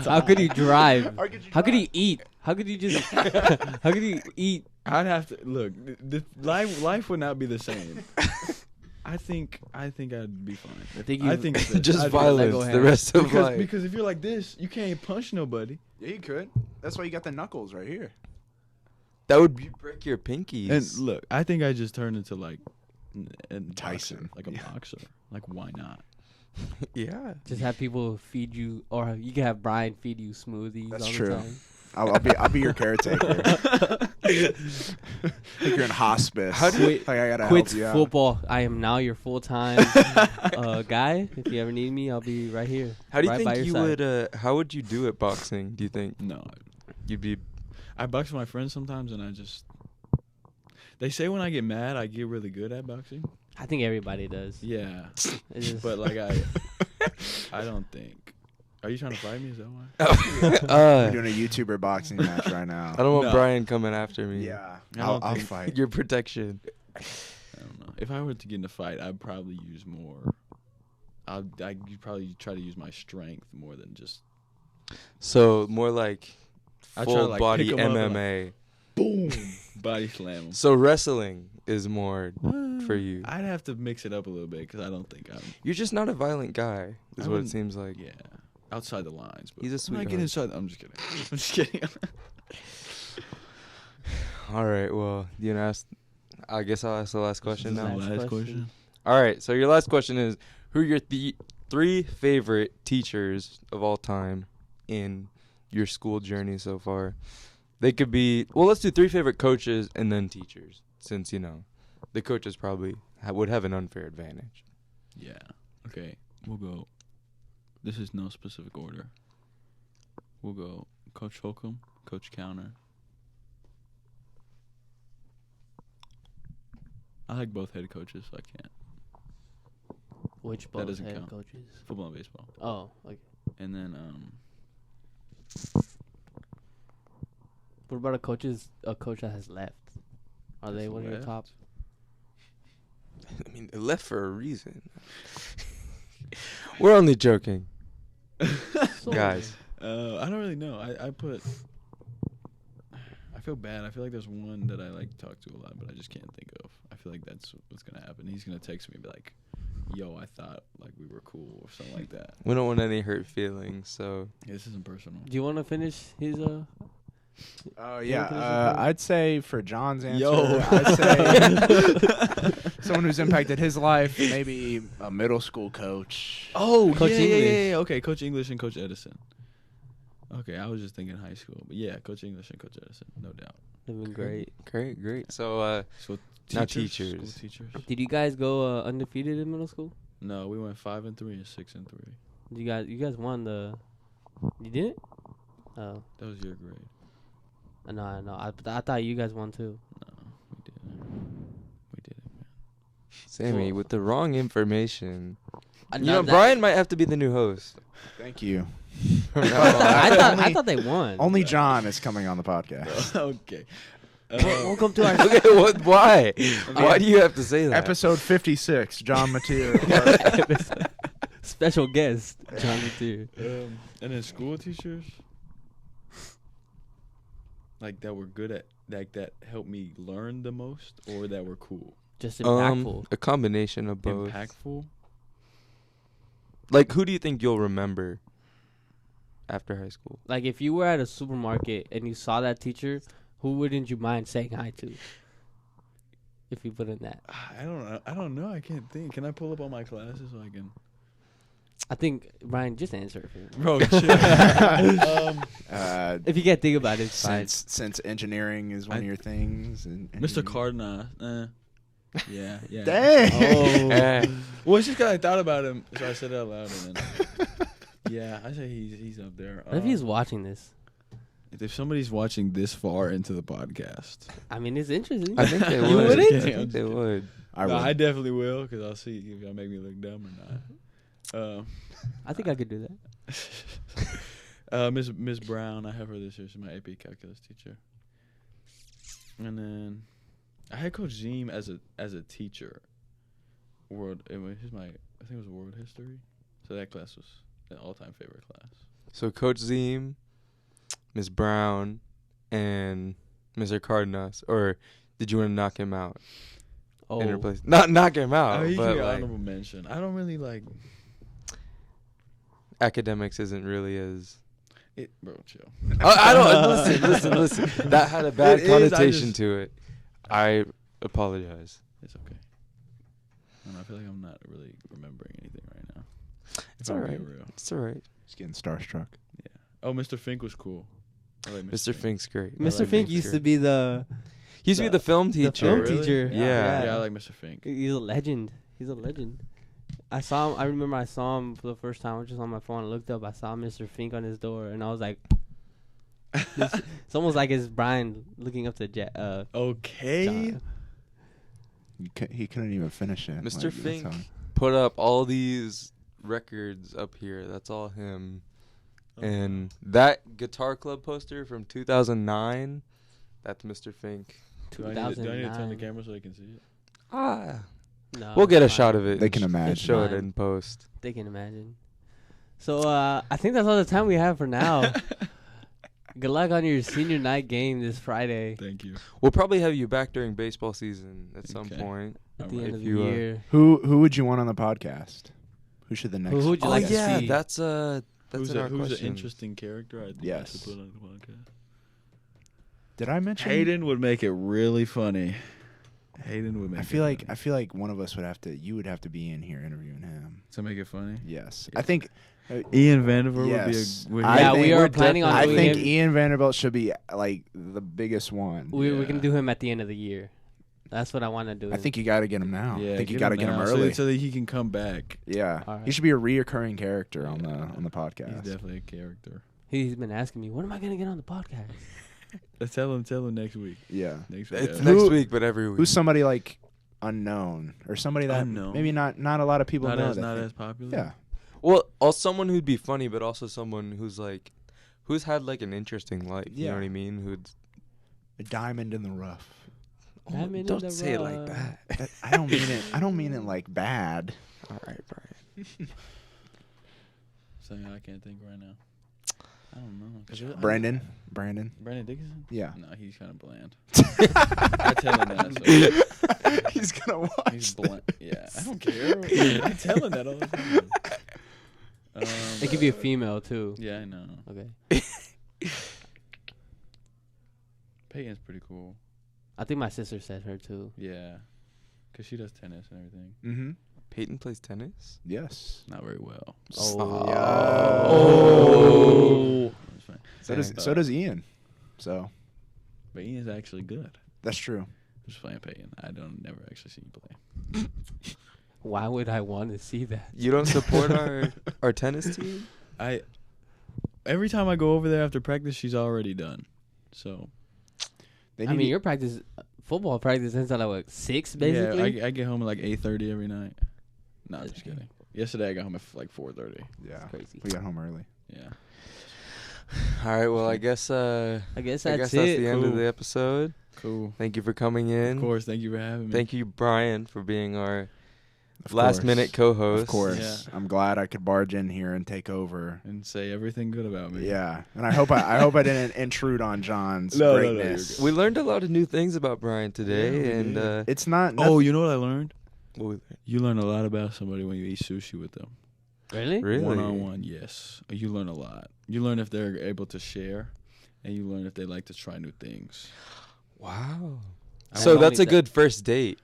Speaker 1: How could you drive?
Speaker 4: How could you
Speaker 1: How could
Speaker 4: drive?
Speaker 1: you eat? How could you just? How could you eat?
Speaker 2: I'd have to look. The life would not be the same. I think I'd be fine. I think fists.
Speaker 3: Just
Speaker 2: I'd be
Speaker 3: violence
Speaker 1: Lego
Speaker 3: the
Speaker 1: hand.
Speaker 3: rest of
Speaker 2: because
Speaker 3: life.
Speaker 2: because if you're like this, you can't punch nobody.
Speaker 4: Yeah, you could. That's why you got the knuckles right here.
Speaker 3: That would break your pinkies.
Speaker 2: And look, I think I just turned into like a
Speaker 4: Tyson.
Speaker 2: boxer, like a boxer. Like why not?
Speaker 3: yeah.
Speaker 1: Just have people feed you, or you can have Brian feed you smoothies.
Speaker 4: That's
Speaker 1: all
Speaker 4: true.
Speaker 1: The time.
Speaker 4: I'll be your caretaker. Like you're in hospice.
Speaker 3: How do
Speaker 1: you-
Speaker 4: like I gotta
Speaker 1: Quits
Speaker 4: help you out.
Speaker 1: football. I am now your full time guy. If you ever need me, I'll be right here.
Speaker 3: How do you
Speaker 1: right by
Speaker 3: think
Speaker 1: your
Speaker 3: you
Speaker 1: side.
Speaker 3: would? How would you do at boxing? Do you think
Speaker 2: No,
Speaker 3: you'd be?
Speaker 2: I box with my friends sometimes, and they say when I get mad, I get really good at boxing.
Speaker 1: I think everybody does.
Speaker 2: Yeah,
Speaker 1: It's just-
Speaker 2: but like I don't think. Are you trying to fight me? Is that why?
Speaker 4: We're doing a YouTuber boxing match right now.
Speaker 3: I don't want
Speaker 2: No.
Speaker 3: Brian coming after me.
Speaker 4: Yeah,
Speaker 2: I
Speaker 4: I'll
Speaker 2: don't think-
Speaker 4: fight.
Speaker 3: Your protection.
Speaker 2: I don't know. If I were to get in a fight, I'd probably use more. I'd probably try to use my strength more than just
Speaker 3: So more like
Speaker 2: I try
Speaker 3: full
Speaker 2: to, like,
Speaker 3: body
Speaker 2: pick 'em up and,
Speaker 3: MMA.
Speaker 2: boom body slam 'em.
Speaker 3: So wrestling is more for you.
Speaker 2: I'd have to mix it up a little bit because I don't think I'm.
Speaker 3: You're just not a violent guy, is
Speaker 2: I
Speaker 3: what it
Speaker 2: wouldn't-
Speaker 3: seems like.
Speaker 2: Yeah, outside the lines. But
Speaker 3: He's a
Speaker 2: I'm
Speaker 3: sweetheart.
Speaker 2: not getting inside. I'm just kidding. I'm just kidding.
Speaker 3: All right. Well, you know, I guess I'll ask the last question
Speaker 2: This is
Speaker 3: now.
Speaker 2: the last question.
Speaker 3: All right. So your last question is, who are your three favorite teachers of all time in your school journey so far? They could be, well, let's do three favorite coaches and then teachers, since, you know, the coaches probably would have an unfair advantage.
Speaker 2: Yeah. Okay. We'll go. This is no specific order. We'll go Coach Holcomb, Coach Counter. I like both head coaches, so I can't.
Speaker 1: Which
Speaker 2: That
Speaker 1: both
Speaker 2: doesn't
Speaker 1: head
Speaker 2: count.
Speaker 1: coaches?
Speaker 2: Football and baseball.
Speaker 1: Oh, okay.
Speaker 2: And then
Speaker 1: What about a coach that has left? Are they
Speaker 2: Has
Speaker 1: one of your
Speaker 2: left?
Speaker 1: top?
Speaker 3: I mean, they left for a reason. We're only joking, guys.
Speaker 2: I don't really know. I feel bad. I feel like there's one that I like to talk to a lot, but I just can't think of. I feel like that's what's gonna happen. He's gonna text me and be like, "Yo, I thought like we were cool" or something like that.
Speaker 3: We don't want any hurt feelings, so.
Speaker 2: Yeah, this isn't personal.
Speaker 1: Do you want to finish his
Speaker 4: Oh
Speaker 1: Yeah,
Speaker 4: yeah, I'd say for John's answer,
Speaker 2: Yo.
Speaker 4: I'd say someone who's impacted his life, maybe a middle school coach.
Speaker 2: Oh,
Speaker 1: Coach English.
Speaker 2: yeah. Okay, Coach English and Coach Edison. Okay, I was just thinking high school, but yeah, Coach English and Coach Edison, no doubt.
Speaker 1: They've been great.
Speaker 3: Great. So,
Speaker 2: So
Speaker 3: Now
Speaker 2: teachers,
Speaker 3: teachers.
Speaker 2: school teachers.
Speaker 1: Did you guys go undefeated in middle school?
Speaker 2: No, we went 5-3 and 6-3.
Speaker 1: You guys won the. You didn't? Oh,
Speaker 2: That was your grade.
Speaker 1: no. I thought you guys won too.
Speaker 2: No, we didn't. We didn't, man.
Speaker 3: Sammy, with the wrong information. You
Speaker 1: No,
Speaker 3: know,
Speaker 1: that-
Speaker 3: Brian might have to be the new host.
Speaker 4: Thank you.
Speaker 3: From now on.
Speaker 1: I thought they won.
Speaker 4: Only John is coming on the podcast.
Speaker 2: Okay.
Speaker 1: Welcome to our.
Speaker 3: Okay, why? Why do you have to say that?
Speaker 4: Episode 56, John Mateer.
Speaker 1: Special guest, John Mateer.
Speaker 2: And then school teachers, like that were good at, like that helped me learn the most, or that were cool,
Speaker 1: Just impactful.
Speaker 3: A combination of both.
Speaker 2: impactful.
Speaker 3: Like, who do you think you'll remember after high school?
Speaker 1: Like if you were at a supermarket and you saw that teacher, who wouldn't you mind saying hi to? If you put in that,
Speaker 2: I don't know. I can't think. Can I pull up all my classes so I can?
Speaker 1: I think Brian just answer it for me.
Speaker 2: Bro, chill.
Speaker 1: If you can't think about it, it's fine.
Speaker 4: Since engineering is one of your things, and
Speaker 2: Mr. Cardinal. Yeah.
Speaker 4: Dang.
Speaker 3: Eh.
Speaker 2: Well, it's just 'cause I thought about him, so I said it out loud, and then. Yeah, I say he's up there.
Speaker 1: What if he's watching this?
Speaker 2: If somebody's watching this far into the podcast,
Speaker 1: I mean, it's interesting.
Speaker 3: I think they
Speaker 1: You
Speaker 3: would.
Speaker 1: wouldn't?
Speaker 3: I think they would.
Speaker 4: I
Speaker 2: no,
Speaker 4: would.
Speaker 2: I definitely will, because I'll see if y'all make me look dumb or not.
Speaker 1: I think I could do that.
Speaker 2: Miss Brown, I have her this year. She's my AP calculus teacher. And then I had Coach Ziem as a teacher. I think it was world history. So that class was an all-time favorite class.
Speaker 3: So Coach Ziem, Ms. Brown, and Mr. Cardenas, or did you want to knock him out?
Speaker 1: Oh,
Speaker 3: In replace? Not knock him out,
Speaker 2: You
Speaker 3: but
Speaker 2: can get
Speaker 3: like,
Speaker 2: honorable mention. I don't really like
Speaker 3: academics isn't really as.
Speaker 2: it, bro. Chill.
Speaker 3: I don't listen. That had a bad
Speaker 2: It is, I
Speaker 3: connotation
Speaker 2: just-
Speaker 3: to it. I apologize.
Speaker 2: It's okay. I feel like I'm not really remembering anything right now.
Speaker 3: It's
Speaker 2: If I'm
Speaker 3: all
Speaker 2: being
Speaker 3: right.
Speaker 2: real.
Speaker 3: It's all right.
Speaker 4: Just getting starstruck.
Speaker 2: Yeah. Oh, Mr. Fink was cool. I like
Speaker 3: Mr. Fink's great.
Speaker 1: Mr.
Speaker 2: like
Speaker 1: Fink
Speaker 2: Mr.
Speaker 1: used to be the
Speaker 3: He used to be the film teacher.
Speaker 1: film
Speaker 2: really?
Speaker 1: teacher.
Speaker 3: Yeah.
Speaker 2: Yeah, I like Mr. Fink.
Speaker 1: He's a legend. I saw him. I remember I saw him for the first time. I was just on my phone. I looked up. I saw Mr. Fink on his door, and I was like, it's almost like it's Brian looking up to
Speaker 2: Okay.
Speaker 1: John.
Speaker 4: He couldn't even finish it.
Speaker 3: Mr.
Speaker 4: Like,
Speaker 3: Fink
Speaker 4: that's how-
Speaker 3: put up all these records up here. That's all him. And that Guitar Club poster from 2009, that's Mr. Fink.
Speaker 2: Do I need to turn the
Speaker 1: 2009.
Speaker 2: camera so they can see it?
Speaker 1: No,
Speaker 3: We'll get a
Speaker 1: it's
Speaker 3: shot
Speaker 1: fine.
Speaker 3: of it.
Speaker 4: They
Speaker 3: and
Speaker 4: can
Speaker 3: and
Speaker 4: imagine.
Speaker 3: show it
Speaker 1: Fine.
Speaker 3: in post.
Speaker 1: They can imagine. So I think that's all the time we have for now. Good luck on your senior night game this Friday
Speaker 2: Thank you.
Speaker 3: We'll probably have you back during baseball season at some
Speaker 2: Okay.
Speaker 3: point.
Speaker 1: at the
Speaker 2: Alright.
Speaker 1: end of
Speaker 3: If
Speaker 1: the
Speaker 3: you,
Speaker 1: year.
Speaker 4: Who would you want on the podcast? Who should the next?
Speaker 1: Who would you
Speaker 3: Oh
Speaker 1: like to
Speaker 3: yeah,
Speaker 1: see?
Speaker 3: that's That's our
Speaker 2: who's an
Speaker 3: question.
Speaker 2: interesting character? I think I
Speaker 4: Yes.
Speaker 2: should put on the podcast.
Speaker 4: Did I mention
Speaker 2: Hayden would make it really funny. Hayden would make.
Speaker 4: I feel like one of us would have to. You would have to be in here interviewing him.
Speaker 2: to make it funny.
Speaker 4: Yes,
Speaker 2: Yeah.
Speaker 4: I think.
Speaker 2: Ian Vandervoort
Speaker 4: Yes.
Speaker 2: would be
Speaker 4: I
Speaker 1: Yeah,
Speaker 4: think
Speaker 1: we
Speaker 4: we're
Speaker 1: are planning on
Speaker 4: I
Speaker 1: doing
Speaker 4: think
Speaker 1: him.
Speaker 4: Ian Vanderbilt should be like the biggest one.
Speaker 1: We can
Speaker 2: Yeah.
Speaker 1: do him at the end of the year. That's what I want to do.
Speaker 4: I think you got to get him now.
Speaker 2: Yeah,
Speaker 4: I think you
Speaker 2: get
Speaker 4: got to get him
Speaker 2: now
Speaker 4: early.
Speaker 2: so that he can come back.
Speaker 4: Yeah,
Speaker 1: All right.
Speaker 4: he should be a reoccurring character on
Speaker 2: Yeah.
Speaker 4: the podcast.
Speaker 2: He's definitely a character.
Speaker 1: he's been asking me, when am I gonna get on the podcast?
Speaker 2: Let's tell him next week.
Speaker 4: Yeah,
Speaker 2: Next week.
Speaker 3: It's
Speaker 2: yeah.
Speaker 3: next
Speaker 4: Who-
Speaker 3: week, but every week.
Speaker 4: who's somebody like unknown or somebody that
Speaker 2: Unknown.
Speaker 4: maybe not a lot of people
Speaker 2: not
Speaker 4: know.
Speaker 2: as
Speaker 4: that
Speaker 2: not
Speaker 4: think-
Speaker 2: as popular.
Speaker 4: Yeah,
Speaker 3: Well, also someone who'd be funny, but also someone who's like, who's had like an interesting life. You
Speaker 4: Yeah.
Speaker 3: know what I mean? Who'd
Speaker 4: a diamond in the rough.
Speaker 1: Diamond in
Speaker 3: don't
Speaker 1: the
Speaker 3: say it like
Speaker 1: rough.
Speaker 3: that.
Speaker 4: I don't mean it. I don't mean it like bad.
Speaker 3: All right, Brian.
Speaker 2: Something I can't think right now. I don't know. 'Cause I-
Speaker 4: Brandon.
Speaker 2: Brandon Dickinson?
Speaker 4: Yeah.
Speaker 2: No, he's kind of bland. I tell him that. So
Speaker 4: He's gonna watch.
Speaker 2: he's bland. Yeah, I don't care. I tell him that all the time.
Speaker 1: It could be a female too.
Speaker 2: Yeah, I know.
Speaker 1: Okay.
Speaker 2: Peyton's pretty cool.
Speaker 1: I think my sister said her too.
Speaker 2: Yeah, because she does tennis and everything.
Speaker 4: Mm-hmm.
Speaker 3: Peyton plays tennis.
Speaker 4: Yes.
Speaker 2: Not very well.
Speaker 1: Oh.
Speaker 4: Yeah.
Speaker 1: Oh.
Speaker 2: It's fine.
Speaker 4: So does Ian. So
Speaker 2: But Ian's actually good.
Speaker 4: that's true.
Speaker 2: I'm just playing Peyton. I don't never actually see you play.
Speaker 1: Why would I want to see that?
Speaker 3: You don't support our tennis team?
Speaker 2: Every time I go over there after practice, she's already done. So
Speaker 4: They
Speaker 1: I
Speaker 4: need
Speaker 1: mean,
Speaker 4: to-
Speaker 1: your practice, football practice ends at like 6, basically.
Speaker 2: yeah, I get home at like 8:30 every night. No, I'm
Speaker 1: That's
Speaker 2: just kidding. Yesterday I got home at like 4:30.
Speaker 4: yeah.
Speaker 1: Crazy.
Speaker 4: We got home early.
Speaker 2: Yeah.
Speaker 3: All right. Well, I guess
Speaker 1: I guess
Speaker 3: that's
Speaker 1: it.
Speaker 3: the end of
Speaker 2: Cool.
Speaker 3: the episode.
Speaker 2: Cool.
Speaker 3: Thank you for coming in.
Speaker 2: Of course. Thank you for having me.
Speaker 3: Thank you, Brian, for being our
Speaker 4: Of
Speaker 3: last minute
Speaker 4: course.
Speaker 3: co-host.
Speaker 4: Of course.
Speaker 2: Yeah.
Speaker 4: I'm glad I could barge in here and take over.
Speaker 2: And say everything good about me.
Speaker 4: Yeah. And I hope I didn't intrude on John's
Speaker 2: No, no, no,
Speaker 4: greatness.
Speaker 2: you're
Speaker 3: We learned a lot of new things about Brian today,
Speaker 2: Yeah, we
Speaker 3: and
Speaker 2: did.
Speaker 4: It's not
Speaker 2: Oh, you know what I learned?
Speaker 3: what we learned?
Speaker 2: You learn a lot about somebody when you eat sushi with them.
Speaker 1: Really?
Speaker 3: Really?
Speaker 2: One-on-one, yes. You learn a lot. You learn if they're able to share, and you learn if they like to try new things.
Speaker 3: Wow.
Speaker 1: I
Speaker 3: So
Speaker 1: would
Speaker 3: that's a
Speaker 1: only
Speaker 3: good first date.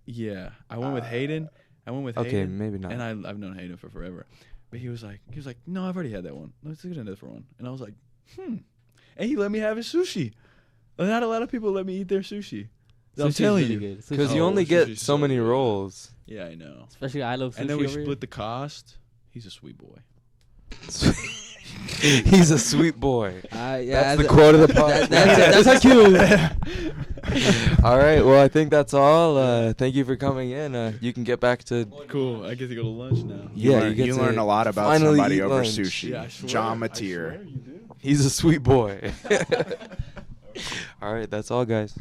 Speaker 2: Yeah. I went with Hayden.
Speaker 3: Okay,
Speaker 2: Hayden.
Speaker 3: maybe not.
Speaker 2: And I've known Hayden for forever. But he was like, no, I've already had that one. Let's get another one. And I was like, And he let me have his sushi. Not a lot of people let me eat their sushi. I'm
Speaker 1: Sushi's
Speaker 2: telling
Speaker 1: really
Speaker 2: you.
Speaker 1: good.
Speaker 3: Because
Speaker 1: Sushi-
Speaker 3: you only get
Speaker 2: sushi's
Speaker 3: so
Speaker 2: so
Speaker 3: many
Speaker 2: good.
Speaker 3: rolls.
Speaker 2: Yeah, I know.
Speaker 1: Especially I love sushi.
Speaker 2: And then we
Speaker 1: over here.
Speaker 2: split the cost. He's a sweet boy.
Speaker 3: He's a sweet boy.
Speaker 1: Yeah,
Speaker 3: That's the quote of the podcast.
Speaker 1: That's our cue.
Speaker 3: All right. Well, I think that's all. Thank you for coming in. You can get back to.
Speaker 2: Cool. I get to go to lunch now.
Speaker 3: Yeah,
Speaker 4: you learn a lot about
Speaker 3: finally
Speaker 4: somebody
Speaker 3: eat
Speaker 4: over
Speaker 3: lunch.
Speaker 4: sushi.
Speaker 2: Yeah, I swear.
Speaker 4: John
Speaker 2: I
Speaker 4: Mateer.
Speaker 2: swear you do.
Speaker 3: He's a sweet boy. All right. That's all, guys.